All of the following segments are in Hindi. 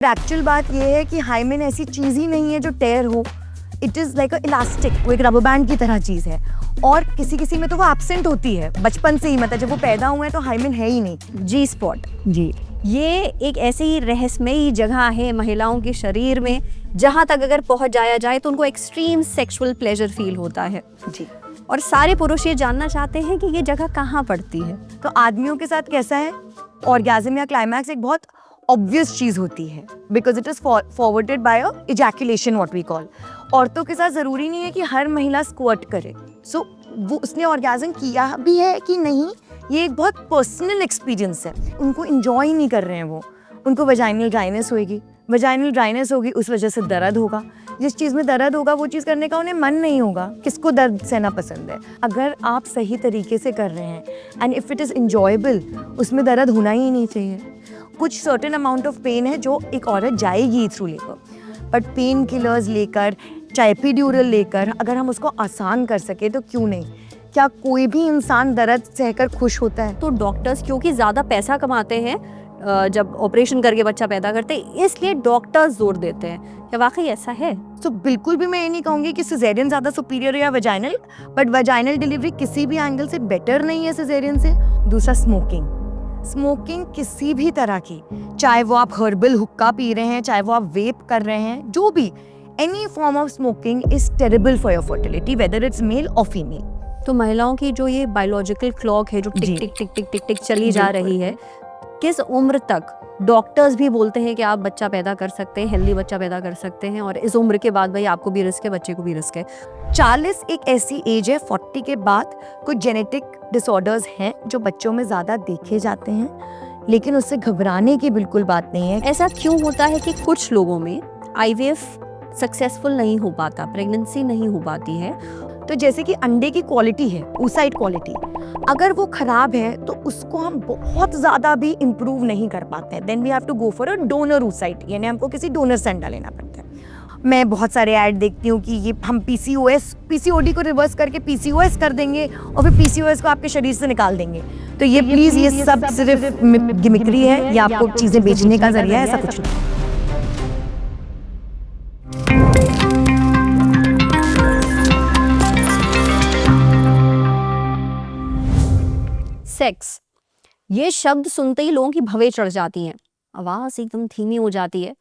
एक्चुअल बात ये है कि हाइमेन ऐसी चीज़ ही नहीं है जो टेयर हो। It is like a elastic, वो एक रबर बैंड की तरह चीज़ है और किसी किसी में तो वो एब्सेंट होती है बचपन से ही, मतलब जब वो पैदा हुए हैं तो हाइमेन है ही नहीं। जी स्पॉट, जी, ये एक ऐसी रहस्यमयी जगह है महिलाओं के शरीर में जहाँ तक अगर पहुँच जाया जाए तो उनको एक्सट्रीम सेक्सुअल प्लेजर फील होता है। जी। और सारे पुरुष ये जानना चाहते हैं कि ये जगह कहाँ पड़ती है। तो आदमियों के साथ कैसा है, ऑर्गेज़म या क्लाइमैक्स एक बहुत ऑब्वियस चीज़ होती है because it is forwarded by a ejaculation what we call. औरतों के साथ ज़रूरी नहीं है कि हर महिला स्क्वर्ट करे, सो वो उसने ऑर्गेज़म किया भी है कि नहीं, ये एक बहुत पर्सनल एक्सपीरियंस है। उनको इंजॉय नहीं कर रहे हैं वो, उनको वजाइनल ड्राइनेस होगी, उस वजह से दर्द होगा। जिस चीज़ में दर्द होगा वो चीज़ करने का उन्हें मन नहीं होगा। किसको दर्द सहना पसंद है? अगर आप सही तरीके से कर रहे हैं and if it is enjoyable, उसमें दर्द होना ही नहीं चाहिए। कुछ सर्टेन अमाउंट ऑफ पेन है जो एक औरत जाएगी थ्रू लेकर, बट पेन किलर्स लेकर, चाहे एपिड्यूरल लेकर, अगर हम उसको आसान कर सके तो क्यों नहीं? क्या कोई भी इंसान दर्द सहकर खुश होता है? तो डॉक्टर्स क्योंकि ज़्यादा पैसा कमाते हैं जब ऑपरेशन करके बच्चा पैदा करते हैं, इसलिए डॉक्टर्स जोर देते हैं। क्या वाकई ऐसा है? तो बिल्कुल भी मैं ये नहीं कहूँगी कि सिजेरियन ज़्यादा सुपीरियर है या वजाइनल, बट वजाइनल डिलीवरी किसी भी एंगल से बेटर नहीं है सिजेरियन से। दूसरा, स्मोकिंग किसी भी तरह की, चाहे वो आप हर्बल हुक्का पी रहे हैं, चाहे वो आप वेप कर रहे हैं, जो भी, any form of smoking is terrible for your fertility, whether it's male और फीमेल। तो महिलाओं की जो ये बायोलॉजिकल क्लॉक है जो टिक टिक टिक टिक टिक टिक चली जा रही है, किस उम्र तक डॉक्टर्स भी बोलते हैं कि आप बच्चा पैदा कर सकते हैं, हेल्दी बच्चा पैदा कर सकते हैं, और इस उम्र के बाद भाई आपको भी रिस्क है, बच्चे को भी रिस्क है? 40 एक ऐसी एज है, 40 के बाद कुछ जेनेटिक डिसऑर्डर्स हैं जो बच्चों में ज़्यादा देखे जाते हैं, लेकिन उससे घबराने की बिल्कुल बात नहीं है। ऐसा क्यों होता है कि कुछ लोगों में आईवीएफ सक्सेसफुल नहीं हो पाता, प्रेगनेंसी नहीं हो पाती है? तो जैसे कि अंडे की क्वालिटी है, oocyte क्वालिटी, अगर वो खराब है तो उसको हम बहुत ज़्यादा भी इम्प्रूव नहीं कर पाते हैं। Then we have to go for a donor oocyte, यानी हमको किसी डोनर से अंडा लेना पड़ता है। मैं बहुत सारे ऐड देखती हूँ कि ये हम पीसीओडी को रिवर्स करके पीसीओएस कर देंगे और फिर पीसीओएस को आपके शरीर से निकाल देंगे। तो ये प्लीज़, ये सब सिर्फ गिमिक्री है, या आपको चीज़ें बेचने का जरिया है, ऐसा कुछ नहीं। सेक्स, ये शब्द सुनते ही लोगों की भवें चढ़ जाती हैं, आवाज़ एकदम धीमी हो जाती है।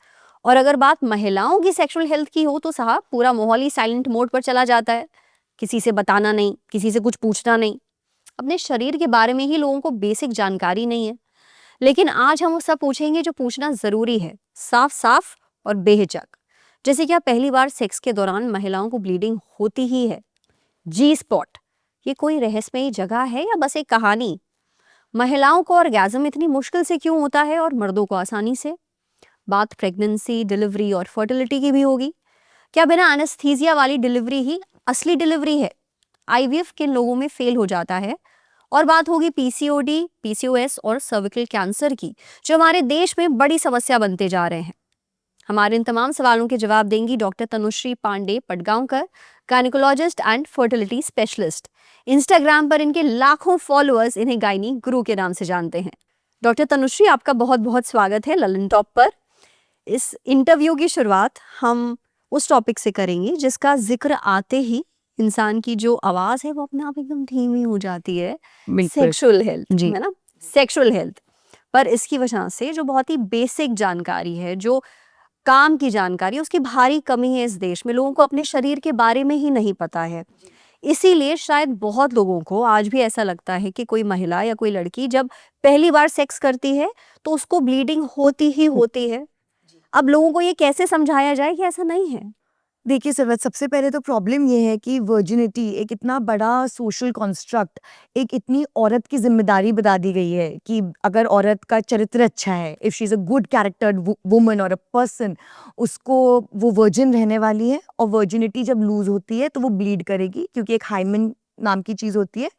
और अगर बात महिलाओं की सेक्सुअल हेल्थ की हो तो साहब पूरा माहौल ही साइलेंट मोड पर चला जाता है। किसी से बताना नहीं, किसी से कुछ पूछना नहीं, अपने शरीर के बारे में ही लोगों को बेसिक जानकारी नहीं है। लेकिन आज हम वो सब पूछेंगे जो पूछना ज़रूरी है, साफ साफ और बेहिचक। जैसे क्या पहली बार सेक्स के दौरान महिलाओं को ब्लीडिंग होती ही है? जी स्पॉट, ये कोई रहस्यमयी जगह है या बस एक कहानी? महिलाओं को ऑर्गेज़म इतनी मुश्किल से क्यों होता है और मर्दों को आसानी से? बात प्रेगनेंसी, डिलीवरी और फर्टिलिटी की भी होगी। क्या बिना एनेस्थीसिया वाली डिलीवरी ही असली डिलीवरी है? आईवीएफ किन लोगों में फेल हो जाता है? और बात होगी पीसीओडी, पीसीओएस और सर्विकल कैंसर की, जो हमारे देश में बड़ी समस्या बनते जा रहे हैं। हमारे इन तमाम सवालों के जवाब देंगी doctor Tanushree Pandey Patgaonkar, gynaecologist and fertility specialist. Instagram पर इनके लाखों फॉलोअर्स इन्हें गायनी गुरु के नाम से जानते हैं। डॉक्टर तनुश्री, आपका बहुत बहुत स्वागत है ललन टॉप पर। इस इंटरव्यू की शुरुआत हम उस टॉपिक से करेंगे जिसका जिक्र आते ही इंसान की जो आवाज़ है वो अपने आप एकदम धीमी हो जाती है, सेक्सुअल हेल्थ, है ना? सेक्सुअल हेल्थ पर इसकी वजह से जो बहुत ही बेसिक जानकारी है, जो काम की जानकारी, उसकी भारी कमी है इस देश में। लोगों को अपने शरीर के बारे में ही नहीं पता है। इसीलिए शायद बहुत लोगों को आज भी ऐसा लगता है कि कोई महिला या कोई लड़की जब पहली बार सेक्स करती है तो उसको ब्लीडिंग होती ही होती है। अब लोगों को ये कैसे समझाया जाए कि ऐसा नहीं है? देखिए सरवत, सबसे पहले तो प्रॉब्लम ये है कि वर्जिनिटी एक इतना बड़ा सोशल कंस्ट्रक्ट, एक इतनी औरत की जिम्मेदारी बता दी गई है कि अगर औरत का चरित्र अच्छा है, if she is a good charactered woman और अ पर्सन, उसको वो वर्जिन रहने वाली है। और वर्जिनिटी जब लूज होती है तो वो ब्लीड करेगी, क्योंकि एक हाइमन नाम की चीज़ होती है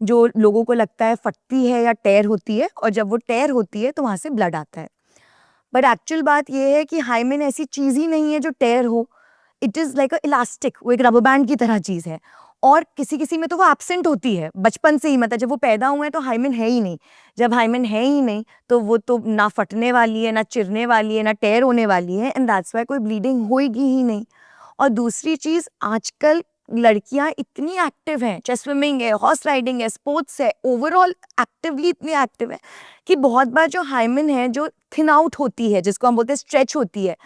जो लोगों को लगता है फटती है या टेयर होती है, और जब वो टेयर होती है तो वहाँ से ब्लड आता है। बट एक्चुअल बात ये है कि हाइमेन ऐसी चीज़ ही नहीं है जो टेयर हो। It is like a elastic, वो एक रबर बैंड की तरह चीज़ है और किसी किसी में तो वो एब्सेंट होती है बचपन से ही, मतलब जब वो पैदा हुए हैं तो हाइमेन है ही नहीं। जब हाइमेन है ही नहीं तो वो तो ना फटने वाली है, ना चिरने वाली है, ना टेयर होने वाली है, एंड दैट्स वाई कोई ब्लीडिंग होएगी ही नहीं। और दूसरी चीज़, आजकल लड़कियां इतनी एक्टिव हैं, चाहे स्विमिंग है, हॉर्स राइडिंग है, स्पोर्ट्स है, ओवरऑल एक्टिवली इतनी एक्टिव है कि बहुत बार जो हाइमेन है जो थिन आउट होती है, जिसको हम बोलते हैं स्ट्रेच होती है,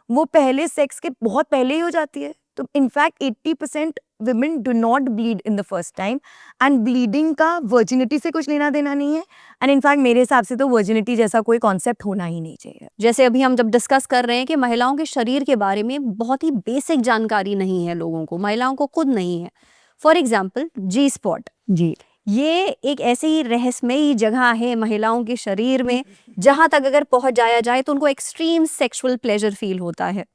वो पहले सेक्स के बहुत पहले ही हो जाती है। तो in fact 80% women do not bleed in the first time, and bleeding का वर्जिनिटी से कुछ लेना देना नहीं है, एंड इनफैक्ट मेरे हिसाब से तो वर्जिनिटी जैसा कोई कॉन्सेप्ट होना ही नहीं चाहिए। जैसे अभी हम जब डिस्कस कर रहे हैं कि महिलाओं के शरीर के बारे में बहुत ही बेसिक जानकारी नहीं है लोगों को, महिलाओं को खुद नहीं है। फॉर एग्जाम्पल जी स्पॉट, जी, ये एक ऐसी रहस्यमयी जगह है महिलाओं के शरीर में जहां तक अगर पहुंच जाया जाए तो उनको एक्सट्रीम सेक्सुअल प्लेजर फील होता है,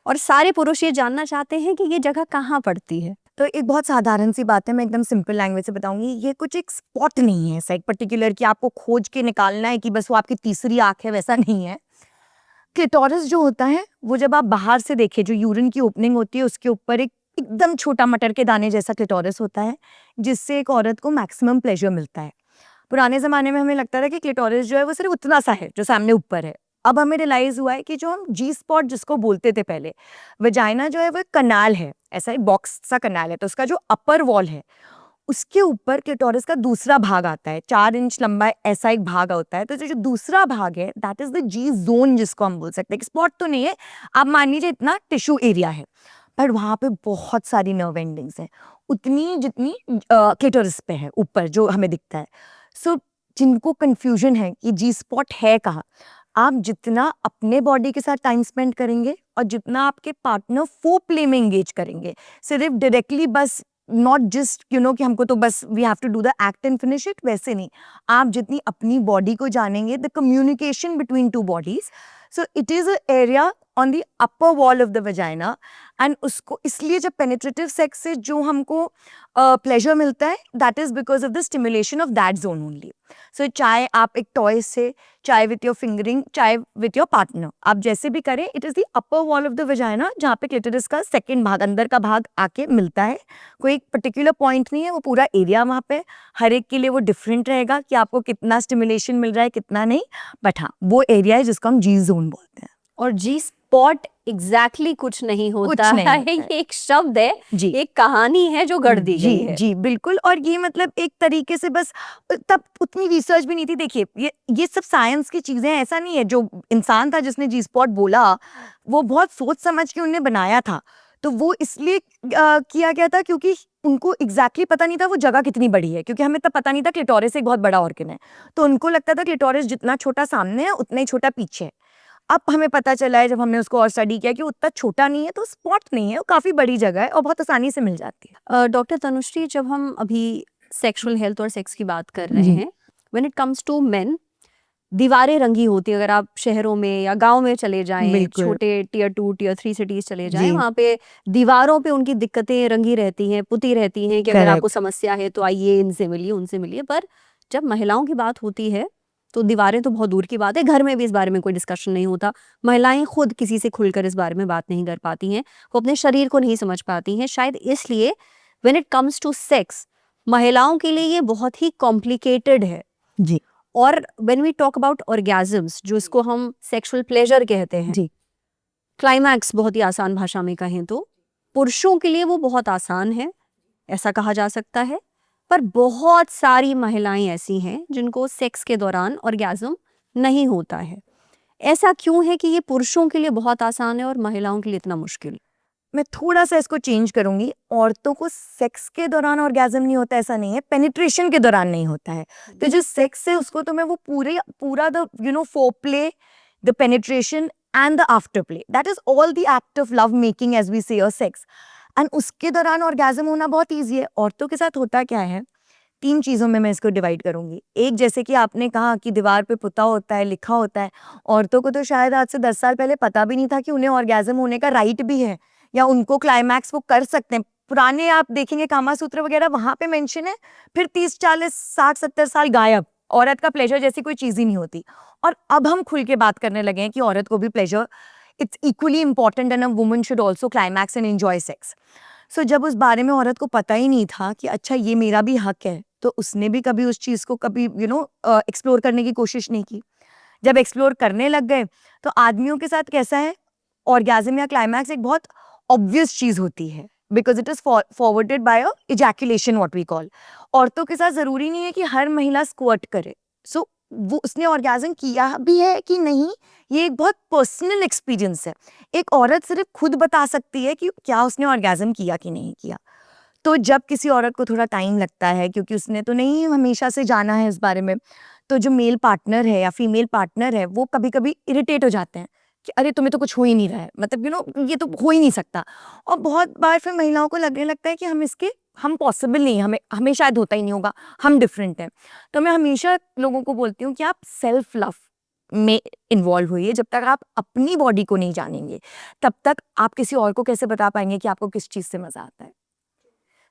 और सारे पुरुष ये जानना चाहते हैं कि ये जगह कहाँ पड़ती है। तो एक बहुत साधारण सी बात है, मैं एकदम सिंपल लैंग्वेज से बताऊंगी। ये कुछ एक स्पॉट नहीं है ऐसा एक पर्टिकुलर कि आपको खोज के निकालना है कि बस वो आपकी तीसरी आंख है, वैसा नहीं है। क्लिटोरिस जो होता है वो जब आप बाहर से देखें, जो यूरिन की ओपनिंग होती है उसके ऊपर एक एकदम छोटा मटर के दाने जैसा क्लिटोरिस होता है, जिससे एक औरत को मैक्सिमम प्लेजर मिलता है। पुराने ज़माने में हमें लगता था कि क्लिटोरिस जो है वो सिर्फ उतना सा है जो सामने ऊपर है। अब हमें रियलाइज हुआ है कि जो हम जी स्पॉट जिसको बोलते थे पहले, वजाइना जो है वो कनाल है, ऐसा एक बॉक्स सा कनाल है, तो उसका जो अपर वॉल है उसके ऊपर क्लिटोरिस का दूसरा भाग आता है, 4 इंच लंबा ऐसा एक भाग होता है। तो जो दूसरा भाग है that is the G zone, जिसको हम बोल सकते हैं। स्पॉट तो नहीं है, आप मान लीजिए इतना टिश्यू एरिया है, पर वहाँ पे बहुत सारी नर्व एंडिंग्स हैं, उतनी जितनी क्लिटोरिस पे है ऊपर जो हमें दिखता है। सो जिनको कंफ्यूजन है कि जी स्पॉट है कहाँ, आप जितना अपने बॉडी के साथ टाइम स्पेंड करेंगे और जितना आपके पार्टनर फोर प्ले में एंगेज करेंगे, सिर्फ डायरेक्टली बस नॉट जस्ट कि हमको तो बस we have to do the act and finish it, वैसे नहीं। आप जितनी अपनी बॉडी को जानेंगे, the communication between two bodies, so it is a area on the upper wall of the vagina, and उसको इसलिए जब पेनिट्रेटिव सेक्स से जो हमको प्लेजर मिलता है that is because of the stimulation of that zone only. So चाहे आप एक टॉय से, चाहे विथ योर फिंगरिंग, चाहे विथ योर पार्टनर, आप जैसे भी करें, it is the upper wall of the vagina जहाँ पे क्लिटोरिस का सेकेंड भाग, अंदर का भाग आके मिलता है। कोई एक पर्टिकुलर पॉइंट नहीं है, वो पूरा एरिया वहाँ पे हर एक के लिए वो डिफरेंट रहेगा कि आपको कितना स्टिमुलेशन मिल रहा है कितना नहीं, बट हाँ वो एरिया है जिसको हम जी जोन बोलते हैं। और जी स्पॉट एग्जैक्टली कुछ नहीं होता नहीं है, होता है। ये एक शब्द है, जी, एक कहानी है जो गढ़ दी जी गई है। जी बिल्कुल। और ये मतलब एक तरीके से बस, तब उतनी रिसर्च भी नहीं थी। देखिए ये सब साइंस की चीजें हैं, ऐसा नहीं है। जो इंसान था जिसने जी स्पॉट बोला वो बहुत सोच समझ के उन्हें बनाया था, तो वो इसलिए किया गया था क्योंकि उनको एग्जैक्टली पता नहीं था वो जगह कितनी बड़ी है, क्योंकि हमें तब पता नहीं था क्लिटोरिस एक बहुत बड़ा ऑर्गन है, तो उनको लगता था क्लिटोरिस जितना छोटा सामने है उतना ही छोटा पीछे है। अब हमें पता चला है जब हमने उसको और स्टडी किया कि उतना छोटा नहीं है, तो स्पॉट नहीं है, वो काफ़ी बड़ी जगह है और बहुत आसानी से मिल जाती है। डॉक्टर तनुश्री, जब हम अभी सेक्सुअल हेल्थ और सेक्स की बात कर रहे जी। हैं, when it comes to men, दीवारें रंगी होती है। अगर आप शहरों में या गांव में चले जाएं, बिल्कुल। छोटे टियर 2 टियर 3 सिटीज चले जाएं, जी। वहाँ पे दीवारों पे उनकी दिक्कतें रंगी रहती हैं, पुती रहती हैं कि अगर Correct. आपको समस्या है तो आइए, इनसे मिलिए, उनसे मिलिए। पर जब महिलाओं की बात होती है तो दीवारें तो बहुत दूर की बात है, घर में भी इस बारे में कोई डिस्कशन नहीं होता। महिलाएं खुद किसी से खुलकर इस बारे में बात नहीं कर पाती हैं, वो अपने शरीर को नहीं समझ पाती हैं। शायद इसलिए when it comes to sex, महिलाओं के लिए ये बहुत ही कॉम्प्लिकेटेड है। जी। और when we talk about orgasms, जो इसको हम सेक्सुअल प्लेजर कहते हैं, जी। क्लाइमैक्स बहुत ही आसान भाषा में कहें तो पुरुषों के लिए वो बहुत आसान है, ऐसा कहा जा सकता है। पर बहुत सारी महिलाएं ऐसी हैं जिनको सेक्स के दौरान ऑर्गेजम नहीं होता है। ऐसा क्यों है कि ये पुरुषों के लिए बहुत आसान है और महिलाओं के लिए इतना मुश्किल? मैं थोड़ा सा इसको चेंज करूंगी। औरतों को सेक्स के दौरान ऑर्गेजम नहीं होता ऐसा नहीं है, पेनिट्रेशन के दौरान नहीं होता है। तो जो सेक्स है उसको तो मैं वो पूरा the foreplay, the penetration and the after play, that is all the act of love making as we say sex, and उसके दौरान ऑर्गेजम होना बहुत ईजी है। औरतों के साथ होता क्या है, 3 चीज़ों में मैं इसको डिवाइड करूंगी। एक, जैसे कि आपने कहा कि दीवार पे पुता होता है, लिखा होता है, औरतों को तो शायद आज से 10 साल पहले पता भी नहीं था कि उन्हें ऑर्गेजम होने का राइट भी है, या उनको क्लाइमैक्स वो कर सकते हैं। पुराने आप देखेंगे कामा सूत्र वगैरह, वहां पे मेंशन है, फिर 30 40 60 70 साल गायब, औरत का प्लेजर जैसी कोई चीज़ ही नहीं होती। और अब हम खुल के बात करने लगे हैं कि औरत को भी pleasure, it's equally important and a woman should also climax and enjoy sex. So जब उस बारे में औरत को पता ही नहीं था कि अच्छा ये मेरा भी हक है, तो उसने भी कभी उस चीज़ को कभी एक्सप्लोर करने की कोशिश नहीं की। जब एक्सप्लोर करने लग गए तो आदमियों के साथ कैसा है, ऑर्गेज़म या क्लाइमैक्स एक बहुत ऑब्वियस चीज़ होती है because it is forwarded by a ejaculation what we call. औरतों के साथ ज़रूरी नहीं है कि हर महिला स्क्वर्ट करे। सो वो उसने ऑर्गेज़म किया भी है कि नहीं, ये एक बहुत पर्सनल एक्सपीरियंस है। एक औरत सिर्फ खुद बता सकती है कि क्या उसने ऑर्गेज़म किया कि नहीं किया। तो जब किसी औरत को थोड़ा टाइम लगता है क्योंकि उसने तो नहीं हमेशा से जाना है इस बारे में, तो जो मेल पार्टनर है या फीमेल पार्टनर है वो कभी-कभी इरिटेट हो जाते हैं कि अरे तुम्हें तो कुछ हो ही नहीं रहा है, मतलब ये तो हो ही नहीं सकता। और बहुत बार फिर महिलाओं को लगने लगता है कि हम पॉसिबल नहीं, हमें शायद होता ही नहीं होगा, हम डिफरेंट हैं। तो मैं हमेशा लोगों को बोलती हूँ कि आप सेल्फ लव में इन्वॉल्व होइए। जब तक आप अपनी बॉडी को नहीं जानेंगे तब तक आप किसी और को कैसे बता पाएंगे कि आपको किस चीज़ से मज़ा आता है।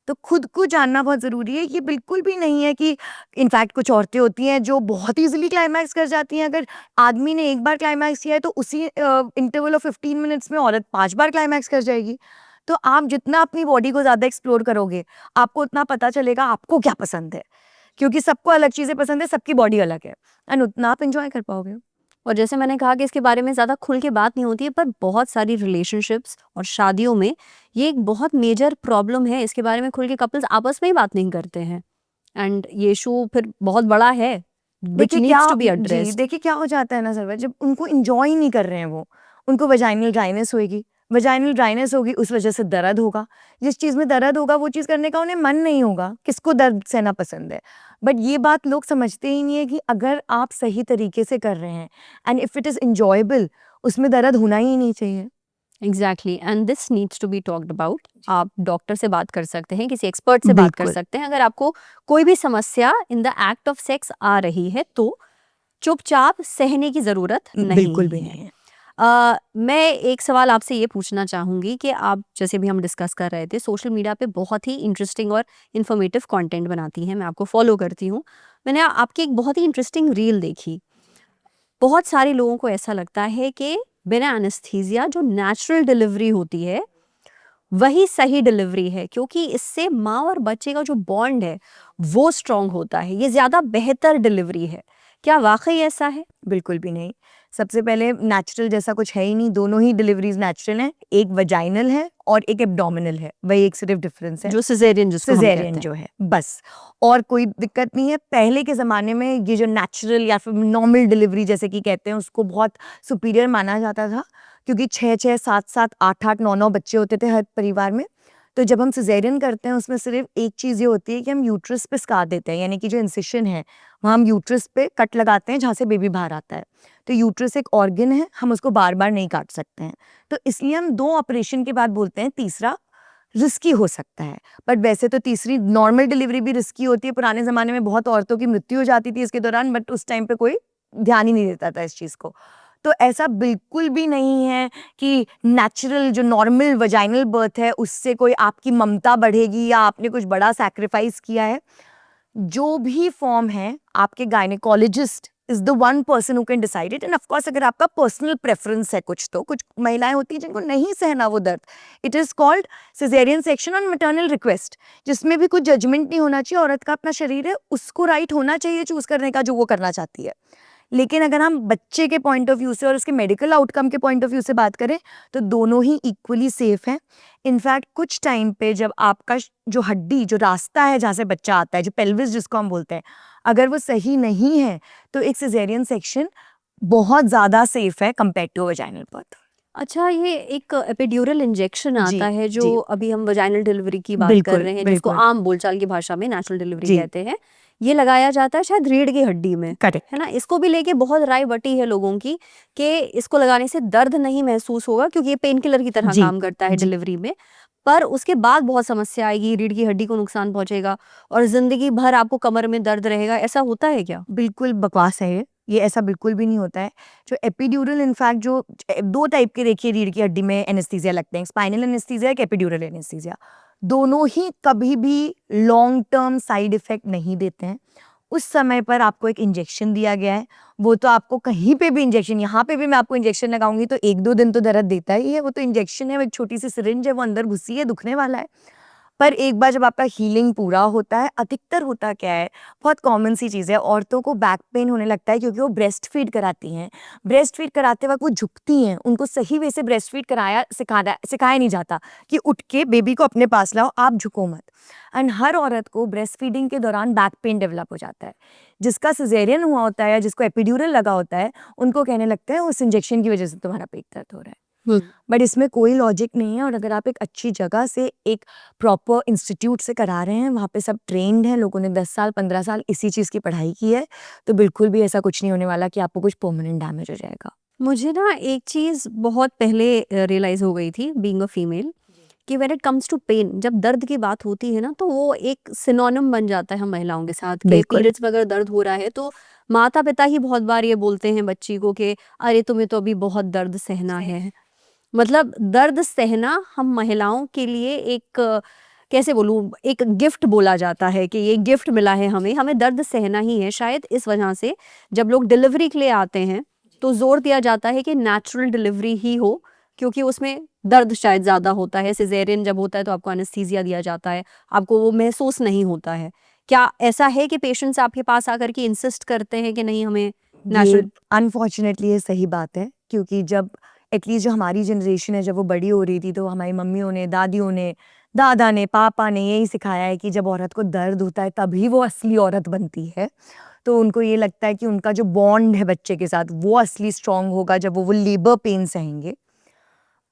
तो खुद को जानना बहुत ज़रूरी है। ये बिल्कुल भी नहीं है कि इनफैक्ट कुछ औरतें होती हैं जो बहुत ईज़िली क्लाइमैक्स कर जाती हैं। अगर आदमी ने एक बार क्लाइमैक्स किया है तो उसी इंटरवल ऑफ 15 मिनट्स में औरत 5 बार क्लाइमैक्स कर जाएगी। तो आप जितना अपनी बॉडी को ज़्यादा एक्सप्लोर करोगे, आपको उतना पता चलेगा आपको क्या पसंद है। क्योंकि सबको अलग चीज़ें पसंद है, सबकी बॉडी अलग है एंड उतना आप एन्जॉय कर पाओगे। और जैसे मैंने कहा कि इसके बारे में ज़्यादा खुल के बात नहीं होती है, पर बहुत सारी रिलेशनशिप्स और शादियों में ये एक बहुत मेजर प्रॉब्लम है। इसके बारे में खुल के कपल्स आपस में ही बात नहीं करते हैं एंड ये इशू फिर बहुत बड़ा है which needs to be addressed. देखिए क्या हो जाता है ना सर्वर, जब उनको एंजॉय ही नहीं कर रहे हैं वो, उनको वजाइनल ड्राइनेस होगी, वजाइनल ड्राइनेस होगी उस वजह से दर्द होगा। जिस चीज़ में दर्द होगा वो चीज़ करने का उन्हें मन नहीं होगा। किसको दर्द सहना पसंद है? बट ये बात लोग समझते ही नहीं है कि अगर आप सही तरीके से कर रहे हैं and if it is enjoyable, उसमें दर्द होना ही नहीं चाहिए। Exactly and this needs to be talked about. आप डॉक्टर से बात कर सकते हैं, किसी एक्सपर्ट से बात कर बिल्कुल। सकते हैं। अगर आपको कोई भी समस्या in the act of sex आ रही है तो चुपचाप सहने की जरूरत नहीं बिल्कुल भी है। नहीं है। मैं एक सवाल आपसे ये पूछना चाहूँगी कि आप जैसे भी हम डिस्कस कर रहे थे सोशल मीडिया पे बहुत ही इंटरेस्टिंग और इन्फॉर्मेटिव कंटेंट बनाती हैं, मैं आपको फॉलो करती हूँ। मैंने आपकी एक बहुत ही इंटरेस्टिंग रील देखी। बहुत सारे लोगों को ऐसा लगता है कि बिना एनेस्थीसिया जो नेचुरल डिलीवरी होती है वही सही डिलीवरी है, क्योंकि इससे माँ और बच्चे का जो बॉन्ड है वो स्ट्रांग होता है, ये ज़्यादा बेहतर डिलीवरी है। क्या वाकई ऐसा है? बिल्कुल भी नहीं। सबसे पहले नेचुरल जैसा कुछ है ही नहीं, दोनों ही डिलीवरीज़ नेचुरल हैं। एक वजाइनल है और एक एब्डोमिनल है, वही एक सिर्फ डिफरेंस है। जो सिजेरियन जिसको हम सिज़ेरियन कहते जो है, बस। और कोई दिक्कत नहीं है। पहले के ज़माने में ये जो नेचुरल या फिर नॉर्मल डिलीवरी जैसे कि कहते हैं उसको बहुत सुपीरियर माना जाता था, क्योंकि 6-6, 7-7, 8-8, 9-9 बच्चे होते थे हर परिवार में। तो जब हम सिज़ेरियन करते हैं उसमें सिर्फ एक चीज़ ये होती है कि हम यूट्रस पे स्कार देते हैं, यानी कि जो इंसिशन है वहाँ हम यूट्रस पे कट लगाते हैं जहाँ से बेबी बाहर आता है। तो यूट्रस एक ऑर्गन है, हम उसको बार-बार नहीं काट सकते हैं। तो इसलिए हम 2 ऑपरेशन के बाद बोलते हैं तीसरा रिस्की हो सकता है। बट वैसे तो तीसरी नॉर्मल डिलीवरी भी रिस्की होती है। पुराने ज़माने में बहुत औरतों की मृत्यु हो जाती थी इसके दौरान, बट उस टाइम पे कोई ध्यान ही नहीं देता था इस चीज़ को। तो ऐसा बिल्कुल भी नहीं है कि नेचुरल जो नॉर्मल वजाइनल बर्थ है उससे कोई आपकी ममता बढ़ेगी या आपने कुछ बड़ा सैक्रिफाइस किया है। जो भी फॉर्म है, आपके gynaecologist is the one person who can decide it. End of course अगर आपका पर्सनल प्रेफरेंस है कुछ महिलाएं होती हैं जिनको नहीं सहना वो दर्द, it is called caesarean section on maternal request, जिसमें भी कुछ जजमेंट नहीं होना चाहिए। औरत का अपना शरीर है, उसको राइट होना चाहिए चूज करने का जो वो करना चाहती है। लेकिन अगर हम बच्चे के पॉइंट ऑफ व्यू से और उसके मेडिकल आउटकम के पॉइंट ऑफ व्यू से बात करें तो दोनों ही इक्वली सेफ हैं। इनफैक्ट कुछ टाइम पे जब आपका जो हड्डी जो रास्ता है जहाँ से बच्चा आता है, जो पेल्विस जिसको हम बोलते हैं, अगर वो सही नहीं है तो एक सिजेरियन सेक्शन बहुत ज़्यादा सेफ है कंपेयर टू वजाइनल बर्थ। अच्छा, ये एक एपिड्यूरल इंजेक्शन जी, आता है जो जी। अभी हम वजाइनल डिलीवरी की बात कर बिल्कुल, रहे हैं, जिसको बिल्कुल। आम बोलचाल की भाषा में नेचुरल डिलीवरी जी। कहते हैं। ये लगाया जाता है शायद रीढ़ की हड्डी में, करेक्ट। है ना? इसको भी लेके बहुत राय बटी है लोगों की कि इसको लगाने से दर्द नहीं महसूस होगा क्योंकि ये पेन किलर की तरह जी, काम करता है जी। डिलीवरी में। पर उसके बाद बहुत समस्या आएगी, रीढ़ की हड्डी को नुकसान पहुंचेगा और जिंदगी भर आपको कमर में दर्द रहेगा। ऐसा होता है क्या? बिल्कुल बकवास है ये ऐसा बिल्कुल भी नहीं होता है। जो एपिड्यूरल इनफैक्ट जो 2 टाइप के देखिए रीढ़ की हड्डी में एनेस्थीसिया लगते हैं, स्पाइनल एनेस्थीसिया एक एपिड्यूरल एनेस्थीसिया। दोनों ही कभी भी लॉन्ग टर्म साइड इफेक्ट नहीं देते हैं उस समय पर आपको एक इंजेक्शन दिया गया है, वो तो आपको कहीं पे भी इंजेक्शन, यहाँ पे भी मैं आपको इंजेक्शन लगाऊंगी तो 1-2 दिन तो दर्द देता ही है, वो तो इंजेक्शन है, वो एक छोटी सी सिरिंज है, वो अंदर घुसी है, दुखने वाला है। पर एक बार जब आपका हीलिंग पूरा होता है, अधिकतर होता क्या है, बहुत कॉमन सी चीज़ है, औरतों को बैक पेन होने लगता है क्योंकि वो ब्रेस्ट फीड कराती हैं। ब्रेस्ट फीड कराते वक्त वो झुकती हैं, उनको सही वे से ब्रेस्ट फीड सिखाया नहीं जाता कि उठ के बेबी को अपने पास लाओ, आप झुको मत। एंड हर औरत को ब्रेस्ट फीडिंग के दौरान बैक पेन डेवलप हो जाता है। जिसका सिजेरियन हुआ होता है या जिसको एपिड्यूरल लगा होता है, उनको कहने लगता है उस इंजेक्शन की वजह से तुम्हारा पेट दर्द हो रहा है। बट इसमें कोई लॉजिक नहीं है, और अगर आप एक अच्छी जगह से, एक प्रॉपर इंस्टीट्यूट से करा रहे हैं, वहाँ पे सब ट्रेंड हैं, लोगों ने 10 साल 15 साल इसी चीज़ की पढ़ाई की है, तो बिल्कुल भी ऐसा कुछ नहीं होने वाला कि आपको कुछ परमानेंट डैमेज हो जाएगा। मुझे ना एक चीज़ बहुत पहले रियलाइज़ हो गई थी बीइंग अ फीमेल, कि when it comes to pain, जब दर्द की बात होती है ना, तो वो एक सिनोनिम बन जाता है हम महिलाओं के साथ कि बिल्कुल। पीरियड्स में अगर दर्द हो रहा है तो माता पिता ही बहुत बार ये बोलते हैं बच्ची को कि अरे तुम्हें तो अभी बहुत दर्द सहना है। मतलब दर्द सहना हम महिलाओं के लिए एक कैसे बोलूँ, एक गिफ्ट बोला जाता है कि ये गिफ्ट मिला है हमें, हमें दर्द सहना ही है। शायद इस वजह से जब लोग डिलीवरी के लिए आते हैं तो जोर दिया जाता है कि नेचुरल डिलीवरी ही हो, क्योंकि उसमें दर्द शायद ज़्यादा होता है। सिजेरियन जब होता है तो आपको एनेस्थीसिया दिया जाता है, आपको वो महसूस नहीं होता है। क्या ऐसा है कि पेशेंट्स आपके पास आकर के इंसिस्ट करते हैं कि नहीं हमें ये नेचुरल? अनफॉर्चुनेटली ये सही बात है, क्योंकि जब एटलीस्ट जो हमारी जनरेशन है, जब वो बड़ी हो रही थी, तो हमारी मम्मियों ने, दादियों ने, दादा ने, पापा ने यही सिखाया है कि जब औरत को दर्द होता है तभी वो असली औरत बनती है। तो उनको ये लगता है कि उनका जो बॉन्ड है बच्चे के साथ, वो असली स्ट्रॉन्ग होगा जब वो लेबर पेन सहेंगे।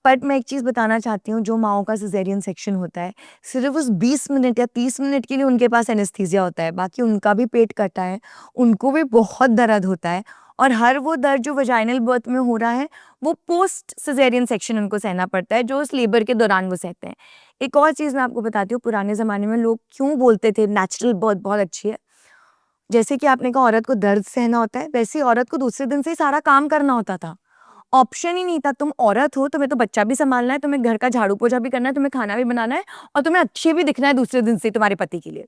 बट मैं एक चीज़ बताना चाहती हूँ, जो माँओं का सिज़ेरियन सेक्शन होता है, सिर्फ़ उस 20 मिनट या 30 मिनट के लिए उनके पास एनेस्थीसिया होता है, बाकी उनका भी पेट कटा है, उनको भी बहुत दर्द होता है, और हर वो दर्द जो वजाइनल बर्थ में हो रहा है, वो पोस्ट सिज़ेरियन सेक्शन उनको सहना पड़ता है, जो उस लेबर के दौरान वो सहते हैं। एक और चीज़ मैं आपको बताती हूँ, पुराने ज़माने में लोग क्यों बोलते थे नेचुरल बर्थ बहुत अच्छी है। जैसे कि आपने कहा औरत को दर्द सहना होता है, वैसे ही औरत को दूसरे दिन से ही सारा काम करना होता था। ऑप्शन ही नहीं था, तुम औरत हो, तुम्हें तो बच्चा भी सँभालना है, तुम्हें घर का झाड़ू-पोछा भी करना है, तुम्हें खाना भी बनाना है, और तुम्हें अच्छे भी दिखना है दूसरे दिन से तुम्हारे पति के लिए।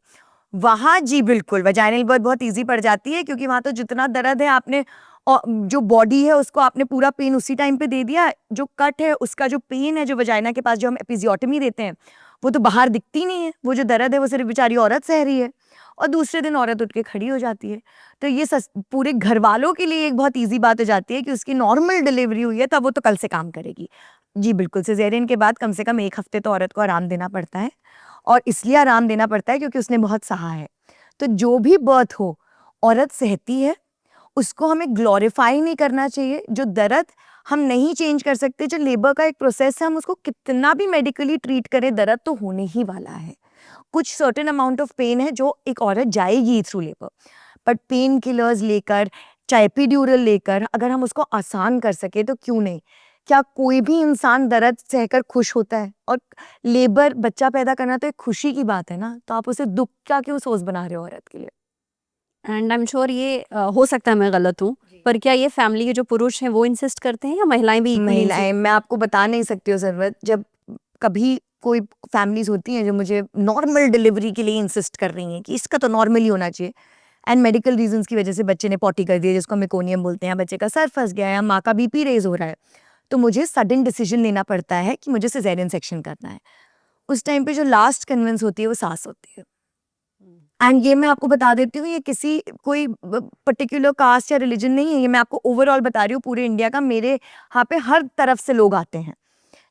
वहाँ जी बिल्कुल, वजाइनल बर्थ बहुत ईज़ी पड़ जाती है, क्योंकि वहाँ तो जितना दर्द है आपने जो बॉडी है उसको आपने पूरा पेन उसी टाइम पे दे दिया, जो कट है उसका जो पेन है, जो वजाइना के पास जो हम एपिज़ियोटमी देते हैं, वो तो बाहर दिखती नहीं है, वो जो दर्द है वो सिर्फ़ बेचारी औरत सह रही है, और दूसरे दिन औरत उठ के खड़ी हो जाती है। तो ये पूरे घर वालों के लिए एक बहुत ईज़ी बात हो जाती है कि उसकी नॉर्मल डिलीवरी हुई है, तब वो तो कल से काम करेगी। जी बिल्कुल, सिज़ेरियन के बाद कम से कम 1 हफ़्ते तो औरत को आराम देना पड़ता है, और इसलिए आराम देना पड़ता है क्योंकि उसने बहुत सहा है। तो जो भी बर्थ हो, औरत सहती है, उसको हमें ग्लोरीफाई नहीं करना चाहिए। जो दर्द हम नहीं चेंज कर सकते, जो लेबर का एक प्रोसेस है, हम उसको कितना भी मेडिकली ट्रीट करें, दर्द तो होने ही वाला है। कुछ सर्टेन अमाउंट ऑफ पेन है जो एक औरत जाएगी through labour, but pain killers लेकर, चाहे एपिड्यूरल लेकर, अगर हम उसको आसान कर सके तो क्यों नहीं। क्या कोई भी इंसान दर्द सहकर खुश होता है? और लेबर, बच्चा पैदा करना तो एक खुशी की बात है ना, तो आप उसे दुख का क्यों सोर्स बना रहे हो औरत के लिए? एंड आई एम श्योर ये हो सकता है मैं गलत हूँ, पर क्या ये फैमिली के जो पुरुष हैं वो इंसिस्ट करते हैं या महिलाएं भी इक्वली? महिलाएं, मैं आपको बता नहीं सकती हूँ ज़रूरत, जब कभी कोई फैमिलीज़ होती हैं जो मुझे नॉर्मल डिलीवरी के लिए इंसिस्ट कर रही हैं कि इसका तो नॉर्मल ही होना चाहिए, एंड मेडिकल रीजंस की वजह से बच्चे ने पॉटी कर दिया, जिसको मेकोनियम बोलते हैं, या बच्चे का सर फंस गया है, या माँ का बीपी रेज हो रहा है, तो मुझे सडन डिसीजन लेना पड़ता है कि मुझे सिजेरियन सेक्शन करना है। उस टाइम पे जो लास्ट कन्विंस होती है वो सास होती है। एंड ये मैं आपको बता देती हूँ, ये किसी कोई पर्टिकुलर कास्ट या रिलीजन नहीं है, ये मैं आपको ओवरऑल बता रही हूँ पूरे इंडिया का। मेरे यहाँ पे हर तरफ से लोग आते हैं।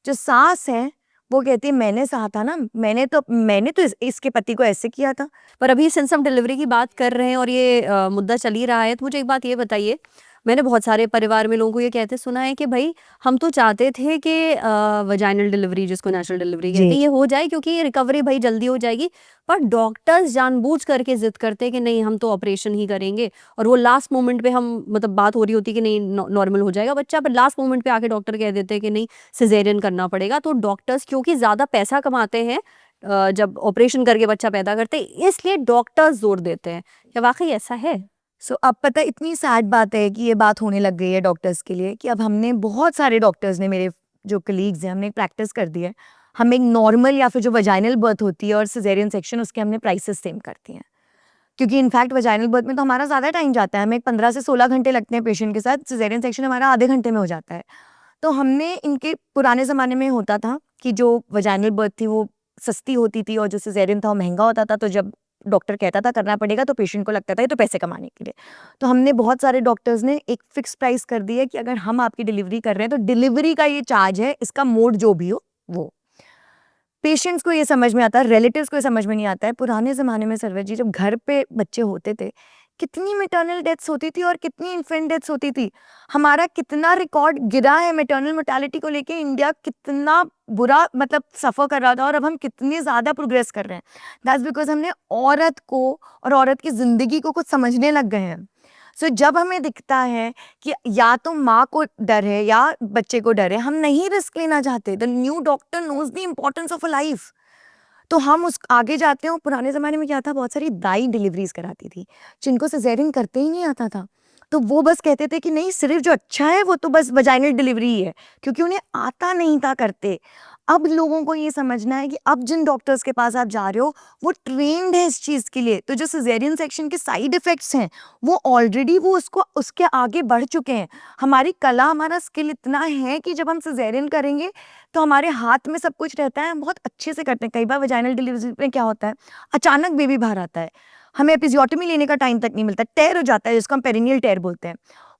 जो सास है वो कहती है मैंने सहा था ना, मैंने तो इसके पति को ऐसे किया था। पर अभी सिंस हम डिलीवरी की बात कर रहे हैं और ये मुद्दा चल ही रहा है, तो मुझे एक बात ये बताइए, मैंने बहुत सारे परिवार में लोगों को ये कहते सुना है कि भाई हम तो चाहते थे कि वजाइनल डिलीवरी, जिसको नेचुरल डिलीवरी कहते हैं, जी। ये हो जाए क्योंकि रिकवरी भाई जल्दी हो जाएगी, पर डॉक्टर्स जानबूझ करके जिद करते हैं कि नहीं हम तो ऑपरेशन ही करेंगे, और वो लास्ट मोमेंट पे हम मतलब बात हो रही होती है कि नहीं नॉर्मल हो जाएगा बच्चा, पर लास्ट मोमेंट पे आके डॉक्टर कह देते हैं कि नहीं सिजेरियन करना पड़ेगा। तो डॉक्टर्स क्योंकि ज़्यादा पैसा कमाते हैं जब ऑपरेशन करके बच्चा पैदा करते हैं, इसलिए डॉक्टर्स जोर देते हैं। क्या वाकई ऐसा है? सो अब पता है, इतनी सैड बात है कि ये बात होने लग गई है डॉक्टर्स के लिए, कि अब हमने बहुत सारे डॉक्टर्स ने, मेरे जो कलीग्स हैं, हमने प्रैक्टिस कर दी है। हम एक नॉर्मल या फिर जो वजाइनल बर्थ होती है और सिजेरियन सेक्शन, उसके हमने प्राइसेस सेम करती हैं। क्योंकि इनफैक्ट वजाइनल बर्थ में तो हमारा ज़्यादा टाइम जाता है, हमें 15 से 16 घंटे लगते हैं पेशेंट के साथ, सिजेरियन सेक्शन हमारा आधे घंटे में हो जाता है। तो हमने इनके पुराने ज़माने में होता था कि जो वजाइनल बर्थ थी वो सस्ती होती थी और जो सिजेरियन था वो महंगा होता था, तो जब डॉक्टर कहता था करना पड़ेगा तो पेशेंट को लगता था ये तो पैसे कमाने के लिए। तो हमने बहुत सारे डॉक्टर्स ने एक फिक्स प्राइस कर दी है कि अगर हम आपकी डिलीवरी कर रहे हैं तो डिलीवरी का ये चार्ज है, इसका मोड जो भी हो वो। पेशेंट्स को ये समझ में आता है, रिलेटिव्स को ये समझ में नहीं आता है। पुराने ज़माने में सर्वर जी जब घर पे बच्चे होते थे, कितनी मैटरनल डेथ्स होती थी और कितनी इन्फेंट डेथ्स होती थी। हमारा कितना रिकॉर्ड गिरा है मैटरनल मोर्टेलिटी को लेके, इंडिया कितना बुरा मतलब सफ़र कर रहा था और अब हम कितने ज़्यादा प्रोग्रेस कर रहे हैं। दैट्स बिकॉज़ हमने औरत को और औरत की ज़िंदगी को कुछ समझने लग गए हैं। सो जब हमें दिखता है कि या तो माँ को डर है या बच्चे को डर है, हम नहीं रिस्क लेना चाहते। The new doctor knows the importance of a life, तो हम उस आगे जाते हैं। और पुराने ज़माने में क्या था, बहुत सारी दाई डिलीवरीज कराती थी जिनको सिजेरियन करते ही नहीं आता था, तो वो बस कहते थे कि नहीं सिर्फ जो अच्छा है वो तो बस वजाइनल डिलीवरी ही है, क्योंकि उन्हें आता नहीं था करते। अब लोगों को ये समझना है कि अब जिन डॉक्टर्स के पास आप जा रहे हो वो ट्रेंड है इस चीज़ के लिए, तो जो सिजेरियन सेक्शन के साइड इफ़ेक्ट्स हैं वो ऑलरेडी वो उसको उसके आगे बढ़ चुके हैं। हमारी कला, हमारा स्किल इतना है कि जब हम सिजेरियन करेंगे तो हमारे हाथ में सब कुछ रहता है, हम बहुत अच्छे से करते हैं। कई बार वजाइनल डिलीवरी में क्या होता है, अचानक बेबी बाहर आता है, हमें एपिजियोटमी लेने का टाइम तक नहीं मिलता, टेयर हो जाता है जिसको हम पेरिनियल टेयर बोलते हैं।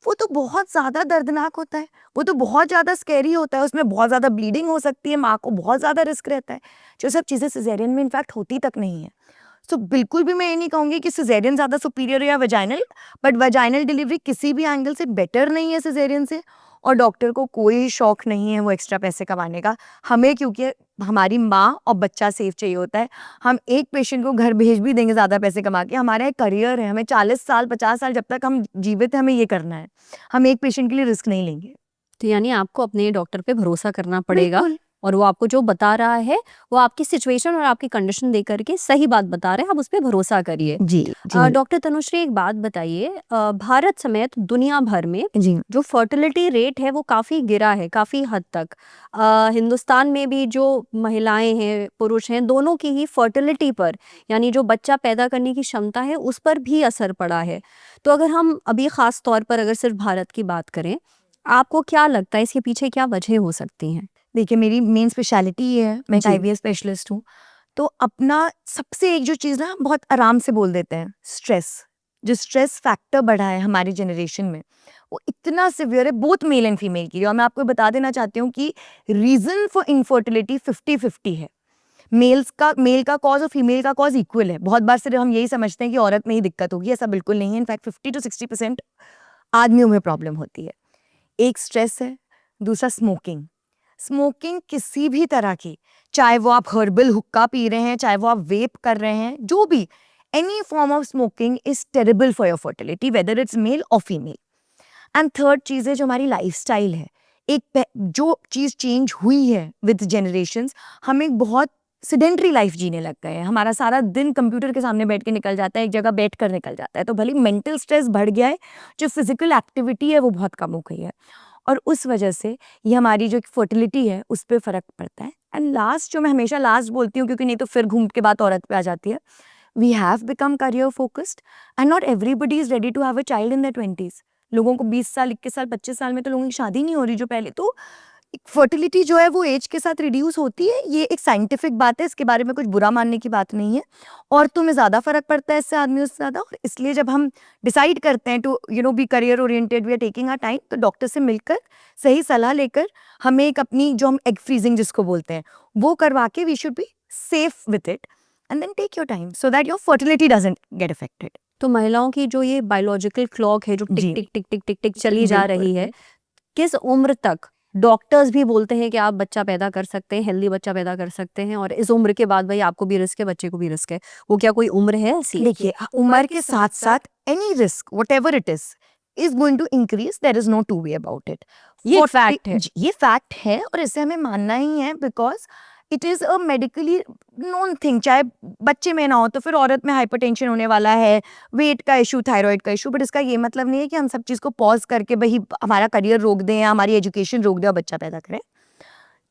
वो तो बहुत ज़्यादा दर्दनाक होता है, वो तो बहुत ज़्यादा स्कैरी होता है, उसमें बहुत ज़्यादा ब्लीडिंग हो सकती है, माँ को बहुत ज़्यादा रिस्क रहता है, जो सब चीज़ें सिजेरियन में इनफैक्ट होती तक नहीं है। सो बिल्कुल भी मैं ये नहीं कहूँगी कि सिजेरियन ज़्यादा सुपीरियर है या वजाइनल, बट वजाइनल डिलीवरी किसी भी एंगल से बेटर नहीं है सिजेरियन से। और डॉक्टर को कोई शौक नहीं है वो एक्स्ट्रा पैसे कमाने का। हमें क्योंकि हमारी माँ और बच्चा सेफ चाहिए होता है, हम एक पेशेंट को घर भेज भी देंगे ज़्यादा पैसे कमा के। हमारा एक करियर है, हमें 40 साल 50 साल जब तक हम जीवित हैं हमें ये करना है। हम एक पेशेंट के लिए रिस्क नहीं लेंगे। तो यानी आपको अपने डॉक्टर पे भरोसा करना पड़ेगा बिल्कुल। और वो आपको जो बता रहा है वो आपकी सिचुएशन और आपकी कंडीशन देख करके सही बात बता रहे हैं, आप उस पे भरोसा करिए। जी, जी। डॉक्टर तनुश्री एक बात बताइए, भारत समेत दुनिया भर में जी। जो फर्टिलिटी रेट है वो काफ़ी गिरा है काफ़ी हद तक। हिंदुस्तान में भी जो महिलाएं हैं पुरुष हैं दोनों की ही फर्टिलिटी पर यानी जो बच्चा पैदा करने की क्षमता है उस पर भी असर पड़ा है। तो अगर हम अभी ख़ास तौर पर अगर सिर्फ भारत की बात करें, आपको क्या लगता है इसके पीछे क्या वजह हो सकती हैं? देखिए मेरी मेन स्पेशलिटी ये है, मैं एक जी। आईवीएफ स्पेशलिस्ट हूँ। तो अपना सबसे एक जो चीज़ ना बहुत आराम से बोल देते हैं, स्ट्रेस। जो स्ट्रेस फैक्टर बढ़ा है हमारी जनरेशन में वो इतना सिवियर है बोथ मेल एंड फीमेल के लिए। और मैं आपको बता देना चाहती हूँ कि रीज़न फॉर इनफर्टिलिटी 50-50 है। मेल का कॉज और फीमेल का कॉज इक्वल है। बहुत बार सिर्फ हम यही समझते हैं कि औरत में ही दिक्कत होगी, ऐसा बिल्कुल नहीं है। इनफैक्ट 50-60% आदमियों में प्रॉब्लम होती है। एक स्ट्रेस है, दूसरा स्मोकिंग। स्मोकिंग किसी भी तरह की, चाहे वो आप हर्बल हुक्का पी रहे हैं, चाहे वो आप वेप कर रहे हैं, जो भी, any form of smoking is terrible for your fertility whether it's male और फीमेल। एंड थर्ड चीज़ है जो हमारी लाइफस्टाइल है। जो चीज़ चेंज हुई है विद जनरेशंस, हम एक बहुत सिडेंट्री लाइफ जीने लग गए हैं। हमारा सारा दिन कंप्यूटर के सामने बैठ के निकल जाता है, एक जगह बैठ कर निकल जाता है। तो भले मेंटल स्ट्रेस बढ़ गया है, जो फिजिकल एक्टिविटी है वो बहुत कम हो गई है और उस वजह से ये हमारी जो फर्टिलिटी है उस पर फ़र्क पड़ता है। एंड लास्ट, जो मैं हमेशा लास्ट बोलती हूँ क्योंकि नहीं तो फिर घूम के बात औरत पे आ जाती है, we have become career focused and not everybody is ready to have a child in their 20s। लोगों को 20 साल 21 साल 25 साल में तो लोगों की शादी नहीं हो रही। जो पहले तो फर्टिलिटी जो है वो एज के साथ रिड्यूस होती है, ये एक साइंटिफिक बात है, इसके बारे में कुछ बुरा मानने की बात नहीं है। औरतों में ज़्यादा फर्क पड़ता है इससे आदमियों से ज़्यादा। और इसलिए जब हम डिसाइड करते हैं to be career oriented, we are taking our time, तो डॉक्टर से मिलकर सही सलाह लेकर हमें एक अपनी जो हम एग फ्रीजिंग जिसको बोलते हैं वो करवा के we should be safe with it and then take your time so that your fertility doesn't get affected. तो महिलाओं की जो ये बायोलॉजिकल क्लॉक है जो टिक जी। टिक टिक टिक टिक टिक चली जा बिल्कुल। रही है, किस उम्र तक डॉक्टर्स भी बोलते हैं कि आप बच्चा पैदा कर सकते हैं, हेल्दी बच्चा पैदा कर सकते हैं और इस उम्र के बाद भाई आपको भी रिस्क है बच्चे को भी रिस्क है, वो क्या कोई उम्र है ऐसी? देखिए उम्र के साथ साथ any risk whatever it is going to increase, there is no two way about it. ये फैक्ट है। ये फैक्ट है और इसे हमें मानना ही है because it is a medically known thing. चाहे बच्चे में ना हो तो फिर औरत में हाइपरटेंशन होने वाला है, वेट का इशू, थायराइड का इशू, बट इसका ये मतलब नहीं है कि हम सब चीज़ को पॉज करके भाई हमारा करियर रोक दें या हमारी एजुकेशन रोक दें और बच्चा पैदा करें।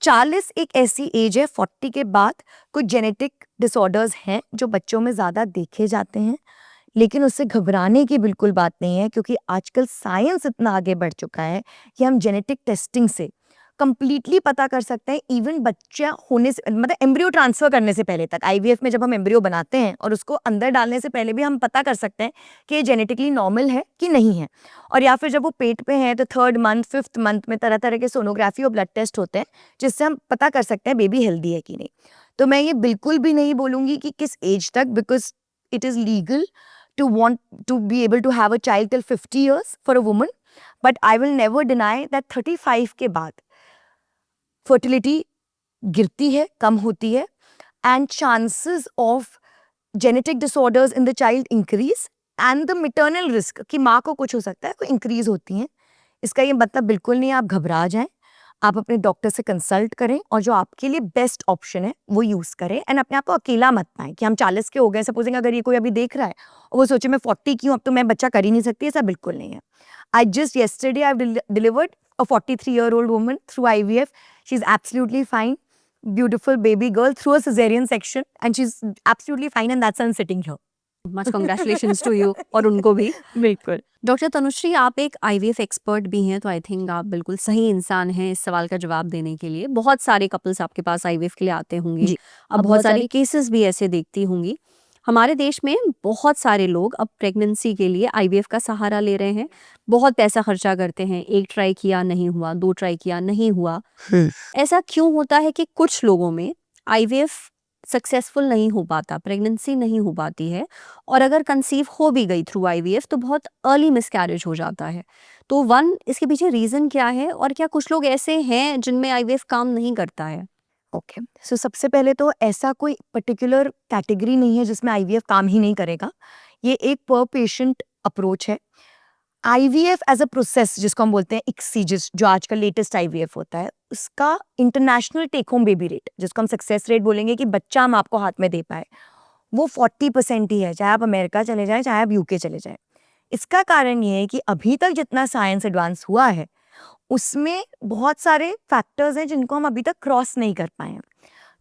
40 एक ऐसी एज है, 40 के बाद कुछ जेनेटिक डिसऑर्डर्स हैं जो बच्चों में ज़्यादा देखे जाते हैं। लेकिन उससे घबराने की बिल्कुल बात नहीं है, क्योंकि आजकल साइंस इतना आगे बढ़ चुका है कि हम जेनेटिक टेस्टिंग से कंप्लीटली पता कर सकते हैं, इवन बच्चा होने से, मतलब एम्ब्रियो ट्रांसफर करने से पहले तक, आईवीएफ में जब हम एम्ब्रियो बनाते हैं और उसको अंदर डालने से पहले भी हम पता कर सकते हैं कि ये जेनेटिकली नॉर्मल है कि नहीं है। और या फिर जब वो पेट पे है तो 3rd मंथ 5th मंथ में तरह तरह के सोनोग्राफी और ब्लड टेस्ट होते हैं, जिससे हम पता कर सकते हैं बेबी हेल्दी है कि नहीं। तो मैं ये बिल्कुल भी नहीं बोलूँगी कि किस एज तक, because it is legal to want to be able to have a child till 50 years for a woman, but I will never deny that 35 के बाद fertility गिरती है, कम होती है, and chances of genetic disorders in the child increase and the maternal risk कि माँ को कुछ हो सकता है वो increase होती हैं। इसका ये मतलब बिल्कुल नहीं आप घबरा जाएं, आप अपने डॉक्टर से कंसल्ट करें और जो आपके लिए बेस्ट ऑप्शन है वो यूज़ करें, एंड अपने आप को अकेला मत पाएं कि हम 40 के हो गए। सपोजिंग अगर ये कोई अभी देख रहा है और वो सोचे मैं 40 की हूँ, अब तो मैं बच्चा कर ही नहीं सकती, ऐसा बिल्कुल नहीं है। I just yesterday I delivered a 43-year-old woman through IVF. She's absolutely fine, beautiful baby girl through a cesarean section, and she's absolutely fine, and that's why I'm sitting here. Much congratulations to you और उनको भी। बिल्कुल। डॉक्टर तनुश्री, आप एक आईवीएफ एक्सपर्ट भी हैं, तो आई थिंक आप बिल्कुल सही इंसान हैं इस सवाल का जवाब देने के लिए। बहुत सारे कपल्स आपके पास आईवीएफ के लिए आते होंगे, जी। अब बहुत सारे केसेस भी ऐसे देखती होंगी। हमारे देश में बहुत सारे लोग अब प्रेगनेंसी के लिए आईवीएफ का सहारा ले रहे हैं, बहुत पैसा खर्चा करते हैं। 1 ट्राई किया नहीं हुआ, 2 ट्राई किया नहीं हुआ। ऐसा क्यों होता है कि कुछ लोगों में आईवीएफ सक्सेसफुल नहीं हो पाता, प्रेगनेंसी नहीं हो पाती है, और अगर कंसीव हो भी गई थ्रू आईवीएफ तो बहुत अर्ली मिसकैरेज हो जाता है? तो इसके पीछे रीज़न क्या है, और क्या कुछ लोग ऐसे हैं जिनमें आईवीएफ काम नहीं करता है? ओके, सो सबसे पहले तो ऐसा कोई पर्टिकुलर कैटेगरी नहीं है जिसमें आईवीएफ काम ही नहीं करेगा। ये एक पर पेशेंट अप्रोच है। आईवीएफ एज अ प्रोसेस, जिसको हम बोलते हैं एक्सीजिस, जो आजकल लेटेस्ट आईवीएफ होता है, उसका international take home baby rate, जिसको हम सक्सेस रेट बोलेंगे कि बच्चा हम आपको हाथ में दे पाए, वो 40% ही है, चाहे आप अमेरिका चले जाएं, चाहे आप यूके चले जाएं। इसका कारण ये है कि अभी तक जितना साइंस एडवांस हुआ है उसमें बहुत सारे फैक्टर्स हैं जिनको हम अभी तक क्रॉस नहीं कर पाए हैं।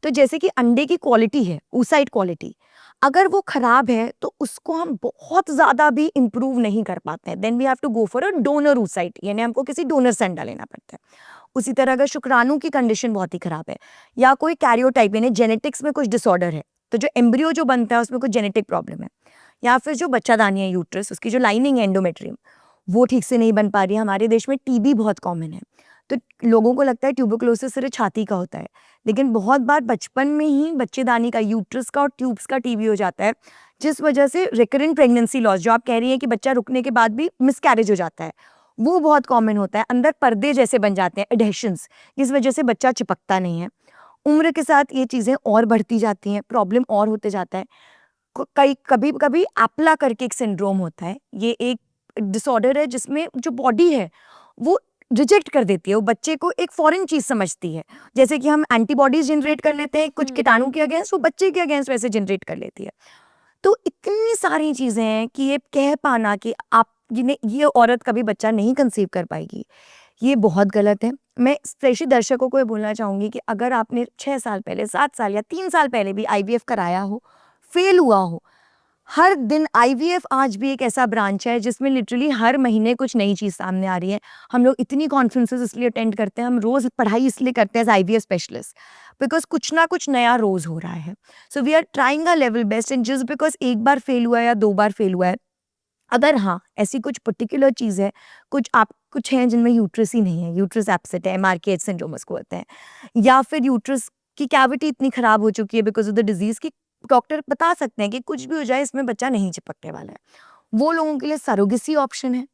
तो जैसे कि अंडे की क्वालिटी है, oocyte क्वालिटी, अगर वो खराब है तो उसको हम बहुत ज़्यादा भी इम्प्रूव नहीं कर पाते हैं। Then we have to go for a donor oocyte, यानी हमको किसी डोनर से अंडा लेना पड़ता है। उसी तरह अगर शुक्राणु की कंडीशन बहुत ही खराब है, या कोई कैरियोटाइप यानी जेनेटिक्स में कुछ डिसऑर्डर है, तो जो एम्ब्रियो जो बनता है उसमें कुछ जेनेटिक प्रॉब्लम है, या फिर जो बच्चादानी है यूट्रस, उसकी जो लाइनिंग है एंडोमेट्रियम, वो ठीक से नहीं बन पा रही है। हमारे देश में टीबी बहुत कॉमन है, तो लोगों को लगता है ट्यूबरकुलोसिस सिर्फ छाती का होता है, लेकिन बहुत बार बचपन में ही बच्चेदानी का, यूट्रस का और ट्यूब्स का टीबी हो जाता है, जिस वजह से रिकरेंट प्रेगनेंसी लॉस, जो आप कह रही हैं कि बच्चा रुकने के बाद भी मिसकैरेज हो जाता है, वो बहुत कॉमन होता है। अंदर पर्दे जैसे बन जाते हैं, एडहेशंस, जिस वजह से बच्चा चिपकता नहीं है। उम्र के साथ ये चीज़ें और बढ़ती जाती हैं, प्रॉब्लम और होते जाता है। कभी कभी एप्ला करके एक सिंड्रोम होता है, ये एक डिसऑर्डर है जिसमें जो बॉडी है वो रिजेक्ट कर देती है, वो बच्चे को एक फॉरेन चीज समझती है। जैसे कि हम एंटीबॉडीज जनरेट कर लेते हैं कुछ कीटाणु के अगेंस्ट, वो बच्चे के अगेंस्ट वैसे जनरेट कर लेती है। तो इतनी सारी चीजें हैं कि ये कह पाना कि आप जिन्हें ये औरत कभी बच्चा नहीं कंसीव कर पाएगी, ये बहुत गलत है। मैं स्पेशली दर्शकों को ये बोलना चाहूंगी कि अगर आपने 6 साल पहले, 7 साल या 3 साल पहले भी आईवीएफ कराया हो, फेल हुआ हो, हर दिन आईवीएफ आज भी एक ऐसा ब्रांच है जिसमें लिटरली हर महीने कुछ नई चीज़ सामने आ रही है। हम लोग इतनी कॉन्फ्रेंसेस इसलिए अटेंड करते हैं, हम रोज़ पढ़ाई इसलिए करते हैं एज आईवीएफ स्पेशलिस्ट, बिकॉज कुछ ना कुछ नया रोज़ हो रहा है। So we are trying a level best, and just because एक बार फेल हुआ है या 2 बार फेल हुआ है, अगर हाँ ऐसी कुछ पर्टिकुलर चीज़ है, कुछ हैं जिनमें यूट्रस ही नहीं है, यूट्रस एब्सेंट है, MRKH सिंड्रोम उसको होते हैं, या फिर यूट्रस की कैविटी इतनी खराब हो चुकी है बिकॉज ऑफ द डिजीज की डॉक्टर बता सकते हैं कि कुछ भी हो जाए इसमें बच्चा नहीं चिपकने वाला है, वो लोगों के लिए सरोगेसी ऑप्शन है।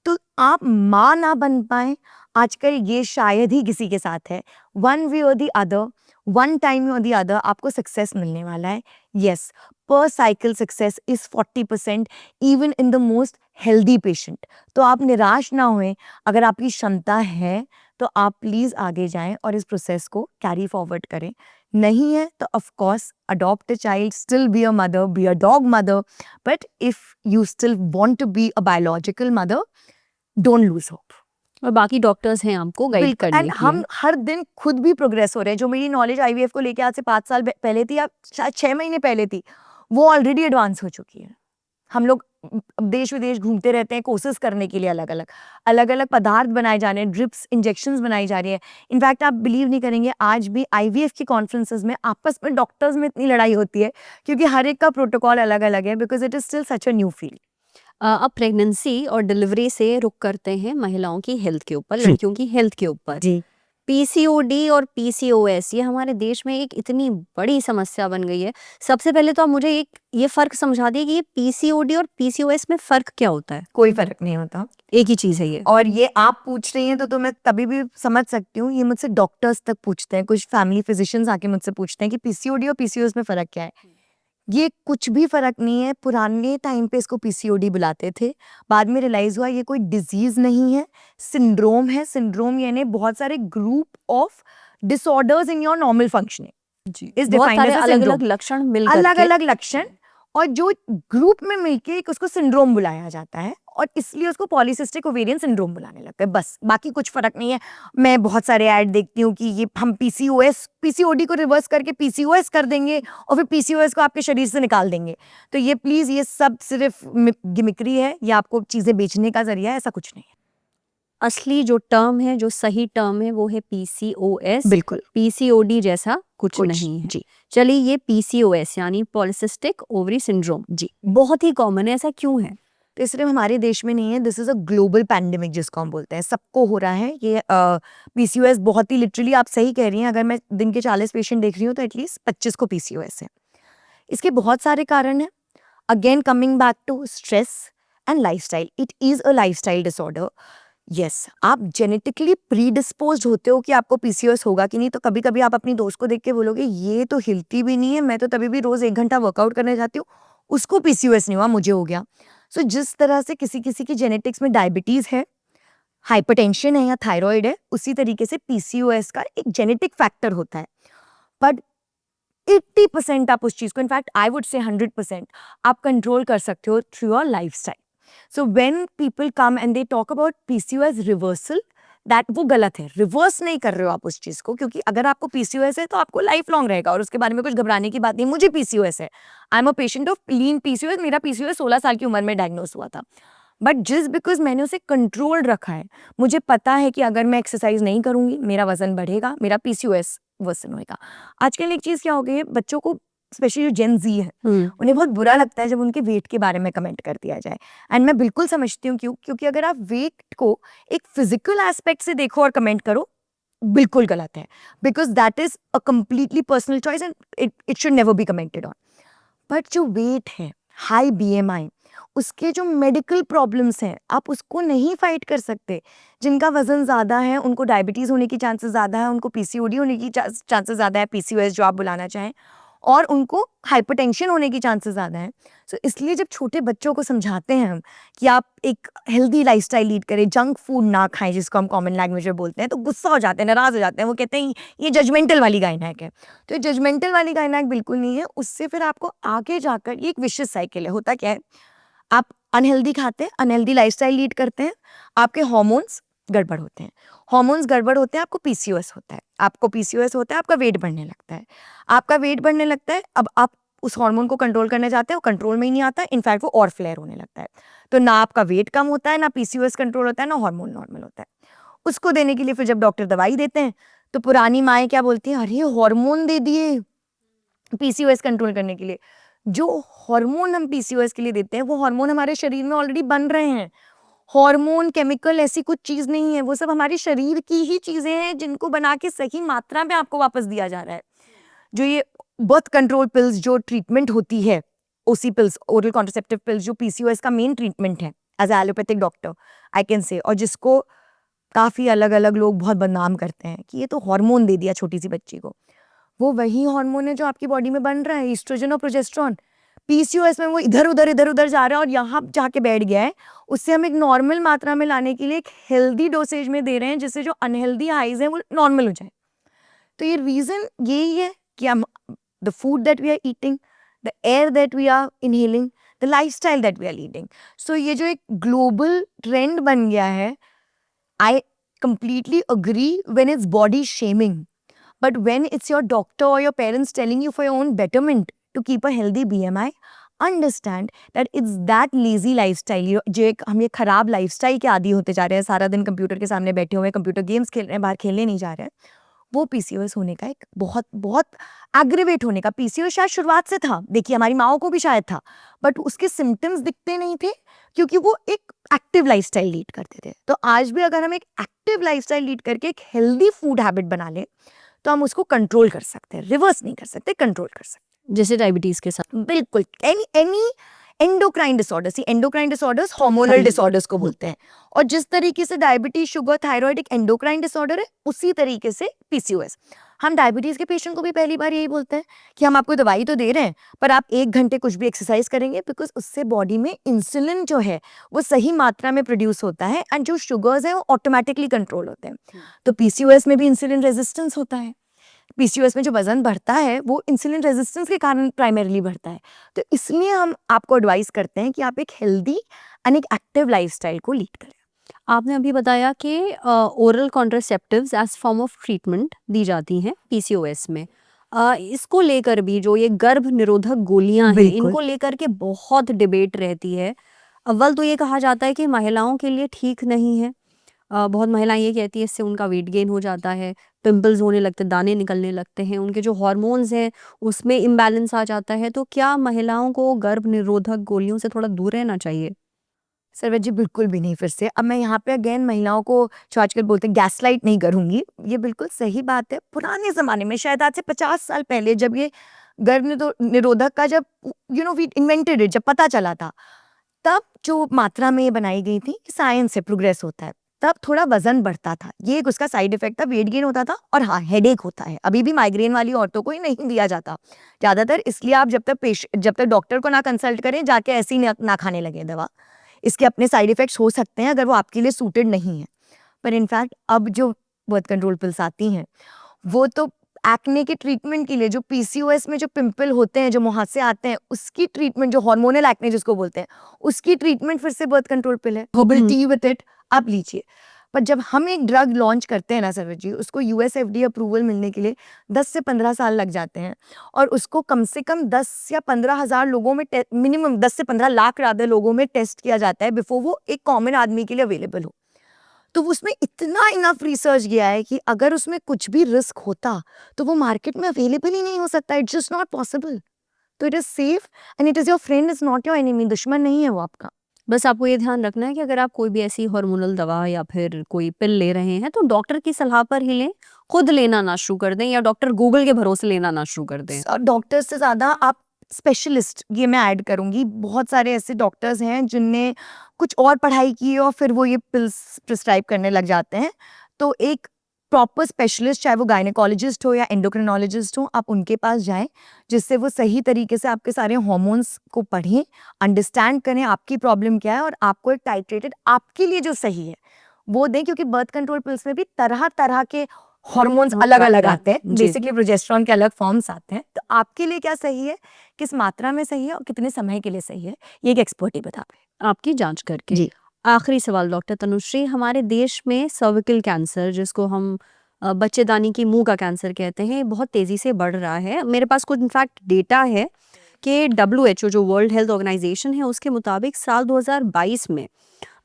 तो आप माँ ना बन पाए आजकल, ये शायद ही किसी के साथ है। वन वे और दी अदर, वन टाइम और दी अदर आपको सक्सेस मिलने वाला है। येस, पर cycle success is 40% even in the most healthy patient. तो आप निराश ना होएं, अगर आपकी क्षमता है तो आप प्लीज़ आगे जाएं और इस प्रोसेस को कैरी फॉरवर्ड करें। नहीं है तो of course adopt a child, still be a mother, be a dog mother, but if you still want to be a biological mother, don't lose hope. और बाकी डॉक्टर्स हैं आपको गाइड करने एंड के हम लिए। हर दिन खुद भी प्रोग्रेस हो रहे हैं। जो मेरी नॉलेज आईवीएफ को लेके आज से 5 साल पहले थी या शायद 6 महीने पहले थी, वो ऑलरेडी एडवांस हो चुकी है। हम लोग देश विदेश घूमते रहते हैं कोर्सेज करने के लिए, अलग अलग पदार्थ बनाए जा रहे हैं, ड्रिप्स इंजेक्शंस बनाई जा रही है। इनफैक्ट आप बिलीव नहीं करेंगे, आज भी आईवीएफ की कॉन्फ्रेंसेस में आपस में डॉक्टर्स में इतनी लड़ाई होती है क्योंकि हर एक का प्रोटोकॉल अलग अलग है, because it is still such a new field. अब प्रेगनेंसी और डिलीवरी से रुक करते हैं महिलाओं की हेल्थ के ऊपर, लड़कियों की हेल्थ के ऊपर। जी, पीसीओडी और पीसीओएस ये हमारे देश में एक इतनी बड़ी समस्या बन गई है। सबसे पहले तो आप मुझे एक ये फर्क समझा दिए कि ये पीसीओडी और पीसीओएस में फर्क क्या होता है? कोई फर्क नहीं होता, एक ही चीज है ये। और ये आप पूछ रही हैं तो मैं तभी भी समझ सकती हूँ। ये मुझसे डॉक्टर्स तक पूछते हैं, कुछ फैमिली फिजिशियंस आके मुझसे पूछते हैं कि पीसीओडी और पीसीओएस में फर्क क्या है। ये कुछ भी फर्क नहीं है। पुराने टाइम पे इसको पीसीओडी बुलाते थे, बाद में रियलाइज हुआ ये कोई डिजीज नहीं है, सिंड्रोम है। सिंड्रोम यानी बहुत सारे group of disorders in your normal functioning जी, इज बहुत डिफाइंड सारे एज अ अलग अलग सिंड्रोम। लक्षण मिल अलग करके अलग लक्षण, और जो ग्रुप में मिलके एक उसको सिंड्रोम बुलाया जाता है, और इसलिए उसको पॉलीसिस्टिक ओवेरियन सिंड्रोम बुलाने लगते हैं। बस, बाकी कुछ फर्क नहीं है। मैं बहुत सारे ऐड देखती हूँ कि ये हम पीसीओडी को रिवर्स करके पीसीओएस कर देंगे और फिर पीसीओएस को आपके शरीर से निकाल देंगे। तो ये प्लीज, ये सब सिर्फ गिमिक्री है, ये आपको चीजें बेचने का जरिया है, ऐसा कुछ नहीं है। असली जो टर्म है, जो सही टर्म है वो है पीसीओएस। बिल्कुल पीसीओडी जैसा कुछ नहीं है। जी चलिए, ये पीसीओएस यानी पॉलिसिस्टिक ओवरी सिंड्रोम जी। बहुत ही कॉमन है, ऐसा क्यों है? तो सिर्फ हमारे देश में नहीं है, this is a global pandemic जिसको हम बोलते हैं, सबको हो रहा है ये पीसीओएस। बहुत ही लिटरली आप सही कह रही हैं, अगर मैं दिन के 40 पेशेंट देख रही हूँ तो एटलीस्ट 25 को पीसीओएस है। इसके बहुत सारे कारण हैं। Again coming back to stress and lifestyle, it is a lifestyle disorder. Yes, आप जेनेटिकली प्रीडिस्पोज्ड होते हो कि आपको पीसीओएस होगा कि नहीं। तो कभी कभी आप अपनी दोस्त को देख के बोलोगे ये तो हिलती भी नहीं है, मैं तो तभी भी रोज 1 घंटा वर्कआउट करने जाती हूँ, उसको पीसीओएस नहीं हुआ, मुझे हो गया। सो जिस तरह से किसी किसी की जेनेटिक्स में डायबिटीज है, हाइपरटेंशन है या थायराइड है, उसी तरीके से पीसीओएस का एक जेनेटिक फैक्टर होता है। बट 80% आप उस चीज को, इनफैक्ट आई वुड से 100% आप कंट्रोल कर सकते हो through your lifestyle. So when people come and they talk about PCOS reversal, that वो गलत है। रिवर्स नहीं कर रहे हो आप उस चीज को, क्योंकि अगर आपको पीसीओएस है तो आपको लाइफ लॉन्ग रहेगा और उसके बारे में कुछ घबराने की बात नहीं। मुझे पीसीओएस है, I am a patient of lean PCOS. मेरा पीसीओएस 16 साल की उम्र में डायग्नोस हुआ था। बट जिस बिकॉज मैंने उसे कंट्रोल रखा है, मुझे पता है कि अगर मैं एक्सरसाइज नहीं करूंगी मेरा वजन बढ़ेगा, मेरा पीसीओएस वर्सन होएगा। आजकल एक चीज क्या हो गई है, बच्चों को स्पेशली जो जेन जी है उन्हें बहुत बुरा लगता है जब उनके वेट के बारे में कमेंट कर दिया जाए। एंड मैं बिल्कुल समझती हूँ क्यों, क्योंकि अगर आप वेट को एक फिजिकल एस्पेक्ट से देखो और कमेंट करो, बिल्कुल गलत है, because that is a completely personal choice and it should never be commented on. But जो वेट है, हाई बीएमआई, उसके जो मेडिकल प्रॉब्लम्स हैं आप उसको नहीं फाइट कर सकते। जिनका वजन ज़्यादा है उनको डायबिटीज़ होने की चांसेस ज़्यादा है, उनको पीसीओडी होने की चांसेस ज़्यादा है, पीसीओएस जो आप बुलाना चाहें, और उनको हाइपरटेंशन होने की चांसेस ज़्यादा हैं। सो इसलिए जब छोटे बच्चों को समझाते हैं हम कि आप एक हेल्दी लाइफस्टाइल लीड करें, जंक फूड ना खाएं जिसको हम कॉमन लैंग्वेज में बोलते हैं, तो गुस्सा हो जाते हैं, नाराज़ हो जाते हैं। वो कहते हैं ये जजमेंटल वाली गायनाक है। तो ये जजमेंटल वाली गायनाक बिल्कुल नहीं है। उससे फिर आपको आगे जाकर ये एक विशियस साइकिल है। होता क्या है, आप अनहेल्दी खाते हैं, अनहेल्दी लाइफस्टाइल लीड करते हैं, आपके हार्मोन्स गड़बड़ होते हैं। हार्मोन्स गड़बड़ होते हैं, आपको पीसीओएस होता है। आपको पीसीओएस होता है, आपका वेट बढ़ने लगता है। आपका वेट बढ़ने लगता है, अब आप उस हार्मोन को कंट्रोल करने जाते हैं, वो कंट्रोल में ही नहीं आता, इनफैक्ट वो और फ्लेयर होने लगता है। तो ना आपका वेट कम होता है, ना पीसीओएस कंट्रोल होता है, ना हार्मोन नॉर्मल होता है। उसको देने के लिए फिर जब डॉक्टर दवाई देते हैं तो पुरानी माएँ क्या बोलती हैं, अरे हार्मोन दे दिए पीसीओएस कंट्रोल करने के लिए। जो हार्मोन हम पीसीओएस के लिए देते हैं वो हार्मोन हमारे शरीर में ऑलरेडी बन रहे हैं। हार्मोन, केमिकल ऐसी कुछ चीज नहीं है, वो सब हमारे शरीर की ही चीजें हैं जिनको बना के सही मात्रा में आपको वापस दिया जा रहा है। जो ये बर्थ कंट्रोल पिल्स जो ट्रीटमेंट होती है, OC pills, oral contraceptive pills, जो पीसीओएस का मेन ट्रीटमेंट है as allopathic doctor I can say, और जिसको काफी अलग अलग लोग बहुत बदनाम करते हैं कि ये तो हार्मोन दे दिया छोटी सी बच्ची को, वो वही हार्मोन है जो आपकी बॉडी में बन रहा है, ईस्ट्रोजन और प्रोजेस्टेरोन। पीसीओएस में वो इधर उधर जा रहा है और यहाँ जाके बैठ गया है। उससे हम एक नॉर्मल मात्रा में लाने के लिए एक हेल्दी डोसेज में दे रहे हैं, जिससे जो अनहेल्दी हाइज हैं वो नॉर्मल हो जाए। तो ये रीजन यही है कि हम the food that we are eating, the air that we are inhaling, the lifestyle that we are leading. So ये जो एक ग्लोबल ट्रेंड बन गया है, I completely agree when it's body shaming, but when it's your doctor or your parents telling you for your own betterment to keep a healthy BMI, understand that it's that lazy lifestyle, जो एक हम ये खराब लाइफस्टाइल के आदी होते जा रहे हैं, सारा दिन कंप्यूटर के सामने बैठे हुए हैं, कंप्यूटर गेम्स खेल रहे हैं, बाहर खेलने नहीं जा रहे हैं, वो पीसीओएस होने का एक बहुत बहुत एग्रीवेट होने का। पीसीओएस शायद शुरुआत से था, देखिए हमारी माओ को भी शायद था, बट उसके सिम्टम्स दिखते नहीं थे क्योंकि वो एक एक्टिव लाइफस्टाइल लीड करते थे। तो आज भी अगर हम एक एक्टिव लाइफस्टाइल लीड करके एक हेल्दी फूड हैबिट बना लें तो हम उसको कंट्रोल कर सकते हैं, रिवर्स नहीं कर सकते, कंट्रोल कर सकते हैं। जैसे डायबिटीज के साथ। बिल्कुल, any endocrine disorders, endocrine disorders hormonal disorders को बोलते हैं, और जिस तरीके से डायबिटीज, शुगर, थायराइड एक एंडोक्राइन डिसऑर्डर है, उसी तरीके से पीसीओएस। हम डायबिटीज के पेशेंट को भी पहली बार यही बोलते हैं कि हम आपको दवाई तो दे रहे हैं, पर आप 1 घंटे कुछ भी एक्सरसाइज करेंगे, बिकॉज उससे बॉडी में इंसुलिन जो है वो सही मात्रा में प्रोड्यूस होता है, एंड जो शुगर्स हैं वो ऑटोमेटिकली कंट्रोल होते हैं। तो पीसीओएस में भी इंसुलिन रेजिस्टेंस होता है। पीसीओएस में जो वजन बढ़ता है वो इंसुलिन रेजिस्टेंस के कारण प्राइमरीली बढ़ता है। तो इसलिए हम आपको एडवाइस करते हैं कि आप एक हेल्दी एंड एक एक्टिव लाइफस्टाइल को लीड करें। आपने अभी बताया कि oral contraceptives as form of treatment दी जाती हैं पीसीओएस में। इसको लेकर भी जो ये गर्भ निरोधक गोलियां हैं, बिल्कुल। इनको लेकर के बहुत डिबेट रहती है। अव्वल तो ये कहा जाता है कि महिलाओं के लिए ठीक नहीं है। बहुत महिलाएं ये कहती है इससे उनका वेट गेन हो जाता है, पिंपल्स होने लगते, दाने निकलने लगते हैं, उनके जो हार्मोन्स हैं उसमें इम्बैलेंस आ जाता है। तो क्या महिलाओं को गर्भ निरोधक गोलियों से थोड़ा दूर रहना चाहिए? सरवत जी बिल्कुल भी नहीं। फिर से अब मैं यहाँ पे अगेन महिलाओं को जो आजकल बोलते हैं गैसलाइट नहीं करूँगी, ये बिल्कुल सही बात है। पुराने ज़माने में शायद आज से 50 साल पहले जब ये गर्भ निरोधक का जब वी इन्वेंटेड इट, जब पता चला था, तब जो मात्रा में ये बनाई गई थी, साइंस से प्रोग्रेस होता है, तब थोड़ा वजन बढ़ता था, ये एक उसका साइड इफेक्ट था, वेट गेन होता था, और हाँ हेडेक होता है। अभी भी माइग्रेन वाली औरतों को ही नहीं दिया जाता ज़्यादातर, इसलिए आप जब तक डॉक्टर को ना कंसल्ट करें, जाके ऐसे ही ना खाने लगे दवा। इसके अपने साइड इफेक्ट्स हो सकते हैं अगर वो आपके लिए सूटेड नहीं है। पर इनफैक्ट अब जो बर्थ कंट्रोल पिल्स आती हैं वो तो एक्ने के ट्रीटमेंट के लिए, जो पीसीओएस में जो पिंपल होते हैं, जो मुहासे आते हैं, उसकी ट्रीटमेंट, जो हार्मोनल एक्ने जिसको बोलते हैं, उसकी ट्रीटमेंट फिर से बर्थ कंट्रोल पिल है, हर्बल टी विद इट, आप लीजिए। पर जब हम एक ड्रग लॉन्च करते हैं ना सरवत जी, उसको यूएस एफडीए अप्रूवल मिलने के लिए 10 से 15 साल लग जाते हैं, और उसको कम से कम 10 या 15 हज़ार लोगों में, मिनिमम 10 से 15 लाख रादर लोगों में टेस्ट किया जाता है बिफोर वो एक कॉमन आदमी के लिए अवेलेबल हो। तो उसमें इतना इनफ रिसर्च गया है कि अगर उसमें कुछ भी रिस्क होता तो वो मार्केट में अवेलेबल ही नहीं हो सकता। It's just not possible. तो it is safe and it is your friend, is not your enemy. दुश्मन नहीं है वो आपका। बस आपको ये ध्यान रखना है कि अगर आप कोई भी ऐसी हार्मोनल दवा या फिर कोई पिल ले रहे हैं तो डॉक्टर की सलाह पर ही लें, खुद लेना ना शुरू कर दें या डॉक्टर गूगल के भरोसे लेना ना शुरू कर दें। डॉक्टर से ज़्यादा आप स्पेशलिस्ट, ये मैं ऐड करूंगी, बहुत सारे ऐसे डॉक्टर्स हैं जिनने कुछ और पढ़ाई की है और फिर वो ये पिल्स प्रिस्क्राइब करने लग जाते हैं। तो एक प्रॉपर स्पेशलिस्ट, चाहे वो गायनेकोलॉजिस्ट हो या एंडोक्रिनोलॉजिस्ट हो, आप उनके पास जाएं, जिससे वो सही तरीके से आपके सारे हार्मोन्स को पढ़ें, अंडरस्टैंड करें आपकी प्रॉब्लम क्या है, और आपको एक टाइट्रेटेड आपके लिए जो सही है वो दें। क्योंकि बर्थ कंट्रोल पिल्स में भी तरह तरह के हार्मोन्स अलग अलग आते हैं, जी। बेसिकली प्रोजेस्टेरॉन के अलग फॉर्म्स आते हैं। तो आपके लिए क्या सही है, किस मात्रा में सही है और कितने समय के लिए सही है, ये एक एक्सपर्ट ही बतावे आपकी जांच करके। जी। आखिरी सवाल डॉक्टर तनुश्री, हमारे देश में सर्विकल कैंसर, जिसको हम बच्चेदानी की मुंह का कैंसर कहते हैं, बहुत तेजी से बढ़ रहा है। मेरे पास कुछ इनफैक्ट डेटा है कि WHO जो वर्ल्ड हेल्थ ऑर्गेनाइजेशन है उसके मुताबिक साल 2022 में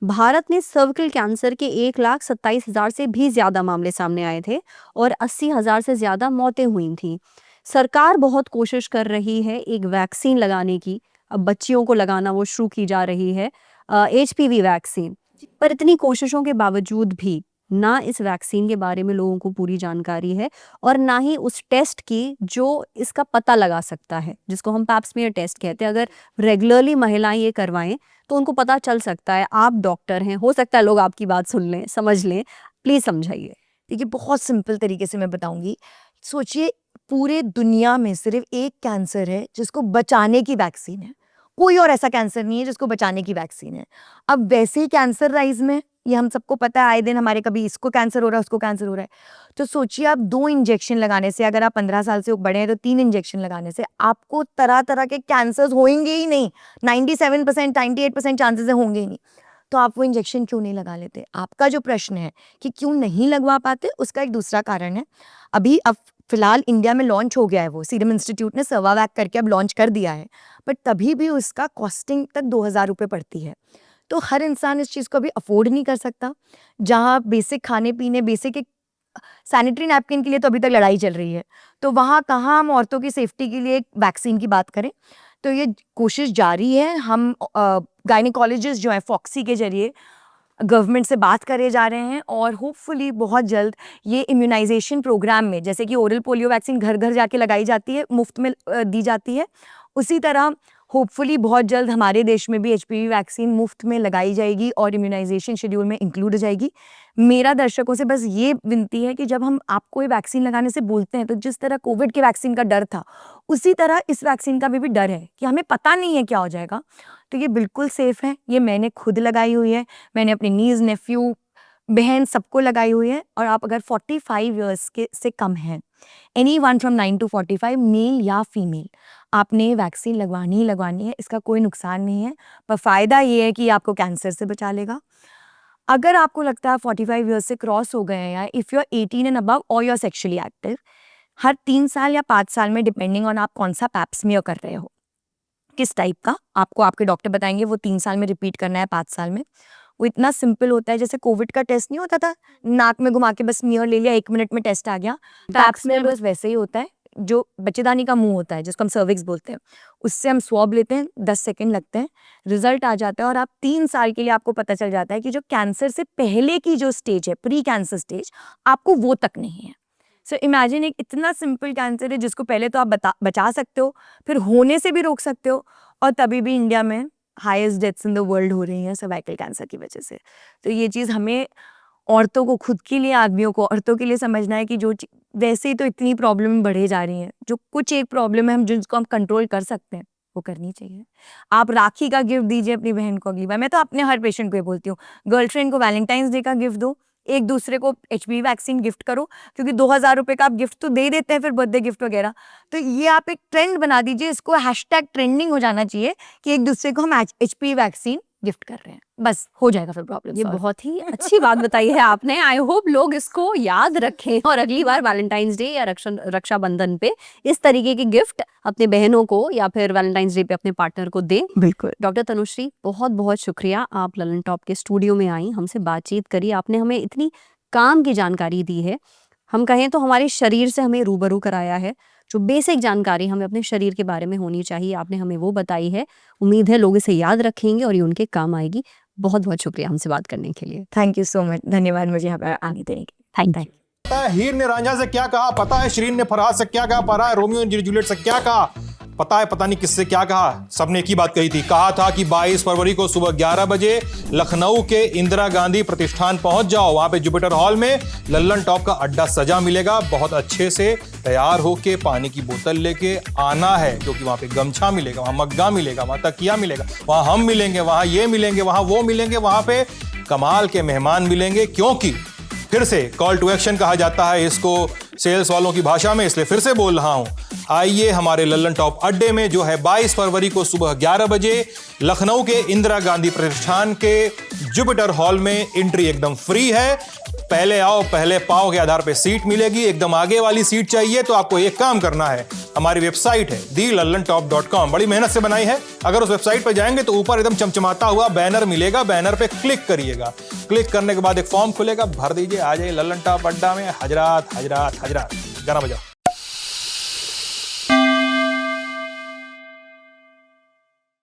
भारत में सर्विकल कैंसर के 1,27,000 से भी ज्यादा मामले सामने आए थे और 80,000 से ज्यादा मौतें हुई थी। सरकार बहुत कोशिश कर रही है एक वैक्सीन लगाने की, अब बच्चियों को लगाना वो शुरू की जा रही है, HPV वैक्सीन। पर इतनी कोशिशों के बावजूद भी ना इस वैक्सीन के बारे में लोगों को पूरी जानकारी है और ना ही उस टेस्ट की जो इसका पता लगा सकता है, जिसको हम पैप्समियर टेस्ट कहते हैं। अगर रेगुलरली महिलाएं ये करवाएं तो उनको पता चल सकता है। आप डॉक्टर हैं, हो सकता है लोग आपकी बात सुन लें, समझ लें, प्लीज समझाइए। देखिए, बहुत सिंपल तरीके से मैं बताऊंगी। सोचिए, पूरे दुनिया में सिर्फ एक कैंसर है जिसको बचाने की वैक्सीन है, कोई और ऐसा कैंसर नहीं है जिसको बचाने की वैक्सीन है। अब वैसे ही कैंसर राइज में, ये हम सबको पता है, आए दिन हमारे कभी इसको कैंसर हो रहा है, उसको कैंसर हो रहा है। तो सोचिए, आप 2 इंजेक्शन लगाने से, अगर आप 15 साल से बड़े हैं तो 3 इंजेक्शन लगाने से आपको तरह तरह के कैंसर्स होंगे ही नहीं। 97%, 98% चांसेस होंगे ही नहीं। तो आप वो इंजेक्शन क्यों नहीं लगा लेते? आपका जो प्रश्न है कि क्यों नहीं लगवा पाते, उसका एक दूसरा कारण है। अब फिलहाल इंडिया में लॉन्च हो गया है, वो सीरम इंस्टीट्यूट ने सर्वावैक करके अब लॉन्च कर दिया है, बट तभी भी उसका कॉस्टिंग तक 2,000 रुपये पड़ती है। तो हर इंसान इस चीज़ को अभी अफोर्ड नहीं कर सकता। जहाँ बेसिक खाने पीने, बेसिक एक सैनिटरी नैपकिन के लिए तो अभी तक लड़ाई चल रही है, तो वहाँ कहाँ हम औरतों की सेफ्टी के लिए एक वैक्सीन की बात करें। तो ये कोशिश जारी है। हम गायनिकोलॉजिस्ट जो है फॉक्सी के जरिए गवर्नमेंट से बात करे जा रहे हैं, और होपफुली बहुत जल्द ये इम्यूनाइजेशन प्रोग्राम में, जैसे कि ओरल पोलियो वैक्सीन घर घर जाके लगाई जाती है, मुफ्त में दी जाती है, उसी तरह होपफुली बहुत जल्द हमारे देश में भी HPV वैक्सीन मुफ्त में लगाई जाएगी और इम्यूनाइजेशन शेड्यूल में इंक्लूड हो जाएगी। मेरा दर्शकों से बस ये विनती है कि जब हम आपको ये वैक्सीन लगाने से बोलते हैं, तो जिस तरह कोविड के वैक्सीन का डर था, उसी तरह इस वैक्सीन का भी डर है कि हमें पता नहीं है क्या हो जाएगा। तो ये बिल्कुल सेफ है। ये मैंने खुद लगाई हुई है, मैंने अपने नीज़, नेफ्यू, बहन सबको लगाई हुई है। और आप अगर 45 ईयर्स के से कम हैं, एनीवन फ्रॉम 9 to 45, मेल या फीमेल, आपने वैक्सीन लगवानी ही लगवानी है। इसका कोई नुकसान नहीं है, पर फ़ायदा ये है कि आपको कैंसर से बचा लेगा। अगर आपको लगता है 45 ईयर्स से क्रॉस हो गए हैं, या if you are 18 and above और यू आर सेक्शुअली एक्टिव, हर 3 साल या 5 साल में, डिपेंडिंग ऑन आप कौन सा पैप स्मीयर कर रहे हो, किस टाइप का, आपको आपके डॉक्टर बताएंगे वो 3 साल में रिपीट करना है, 5 साल में। वो इतना सिंपल होता है, जैसे कोविड का टेस्ट नहीं होता था, नाक में घुमा के बस स्मीयर ले लिया, 1 मिनट में टेस्ट आ गया। पैप स्मीयर बस वैसे ही होता है। जो बच्चेदानी का मुंह होता है, जिसको हम सर्विक्स बोलते हैं, उससे हम स्वॉब लेते हैं, 10 सेकंड लगते हैं, रिजल्ट आ जाता है, और आप 3 साल के लिए आपको पता चल जाता है कि जो कैंसर से पहले की जो स्टेज है, प्री कैंसर स्टेज, आपको वो तक नहीं है। सो इमेजिन, एक इतना सिंपल कैंसर है जिसको पहले तो आप बचा सकते हो, फिर होने से भी रोक सकते हो, और तभी भी इंडिया में highest deaths in the world हो रही हैं सर्वाइकल कैंसर की वजह से। तो ये चीज़ हमें औरतों को, खुद के लिए, आदमियों को, औरतों के लिए समझना है कि जो वैसे ही तो इतनी प्रॉब्लम बढ़े जा रही हैं, जो कुछ एक प्रॉब्लम है हम जिसको हम कंट्रोल कर सकते हैं, वो करनी चाहिए। आप राखी का गिफ्ट दीजिए अपनी बहन को अगली बार। मैं तो अपने हर पेशेंट को ये बोलती हूँ, गर्लफ्रेंड को वैलेंटाइंस डे का गिफ्ट दो, एक दूसरे को HPV वैक्सीन गिफ्ट करो, क्योंकि 2,000 रुपये का आप गिफ्ट तो दे देते हैं फिर बर्थडे गिफ्ट वगैरह। तो ये आप एक ट्रेंड बना दीजिए, इसको हैशटैग ट्रेंडिंग हो जाना चाहिए कि एक दूसरे को हम HPV वैक्सीन गिफ्ट कर रहे हैं, बस हो जाएगा फिर प्रॉब्लम। ये बहुत ही अच्छी बात बताई है आपने। आई होप लोग इसको याद रखें और अगली बार वैलेंटाइंस डे या रक्षाबंधन पे इस तरीके के गिफ्ट अपने बहनों को या फिर वैलेंटाइंस डे पे अपने पार्टनर को दें। बिल्कुल। डॉक्टर तनुश्री, बहुत बहुत शुक्रिया, आप ललन टॉप के स्टूडियो में आई, हमसे बातचीत करी, आपने हमें इतनी काम की जानकारी दी है। हम कहें तो हमारे शरीर से हमें रूबरू कराया है। जो बेसिक जानकारी हमें अपने शरीर के बारे में होनी चाहिए, आपने हमें वो बताई है। उम्मीद है लोग इसे याद रखेंगे और ये उनके काम आएगी। बहुत बहुत शुक्रिया हमसे बात करने के लिए। थैंक यू सो मच, धन्यवाद मुझे यहाँ पर आने देने के लिए। Thank you. पता है हीर ने रांझा से क्या कहा, पता है शिरीन ने फरहाद से क्या कहा, पता है रोमियो ने जूलियट से क्या कहा, पता है पता नहीं किससे क्या कहा। सबने एक ही बात कही थी, कहा था कि 22 फरवरी को सुबह 11 बजे लखनऊ के इंदिरा गांधी प्रतिष्ठान पहुंच जाओ। वहां पे जुपिटर हॉल में लल्लन टॉप का अड्डा सजा मिलेगा। बहुत अच्छे से तैयार होके पानी की बोतल लेके आना है, क्योंकि वहां पे गमछा मिलेगा, वहां मग्गा मिलेगा, वहां तकिया मिलेगा, वहां हम मिलेंगे, वहां ये मिलेंगे, वहां वो मिलेंगे, वहां पे कमाल के मेहमान मिलेंगे। क्योंकि फिर से कॉल टू एक्शन कहा जाता है इसको सेल्स वालों की भाषा में, इसलिए फिर से बोल रहा हूं। आइए हमारे लल्लन टॉप अड्डे में, जो है 22 फरवरी को सुबह 11 बजे लखनऊ के इंदिरा गांधी प्रतिष्ठान के जुपिटर हॉल में। एंट्री एकदम फ्री है। पहले आओ पहले पाओ के आधार पे सीट मिलेगी। एकदम आगे वाली सीट चाहिए तो आपको एक काम करना है, हमारी वेबसाइट है thelallanTop.com, बड़ी मेहनत से बनाई है। अगर उस वेबसाइट पर जाएंगे तो ऊपर एकदम चमचमाता हुआ बैनर मिलेगा, बैनर पे क्लिक करिएगा। क्लिक करने के बाद एक फॉर्म खुलेगा, भर दीजिए, आ जाइए लल्लन टॉप अड्डा में। हजरात हजरात हजरात, गाना बजाओ।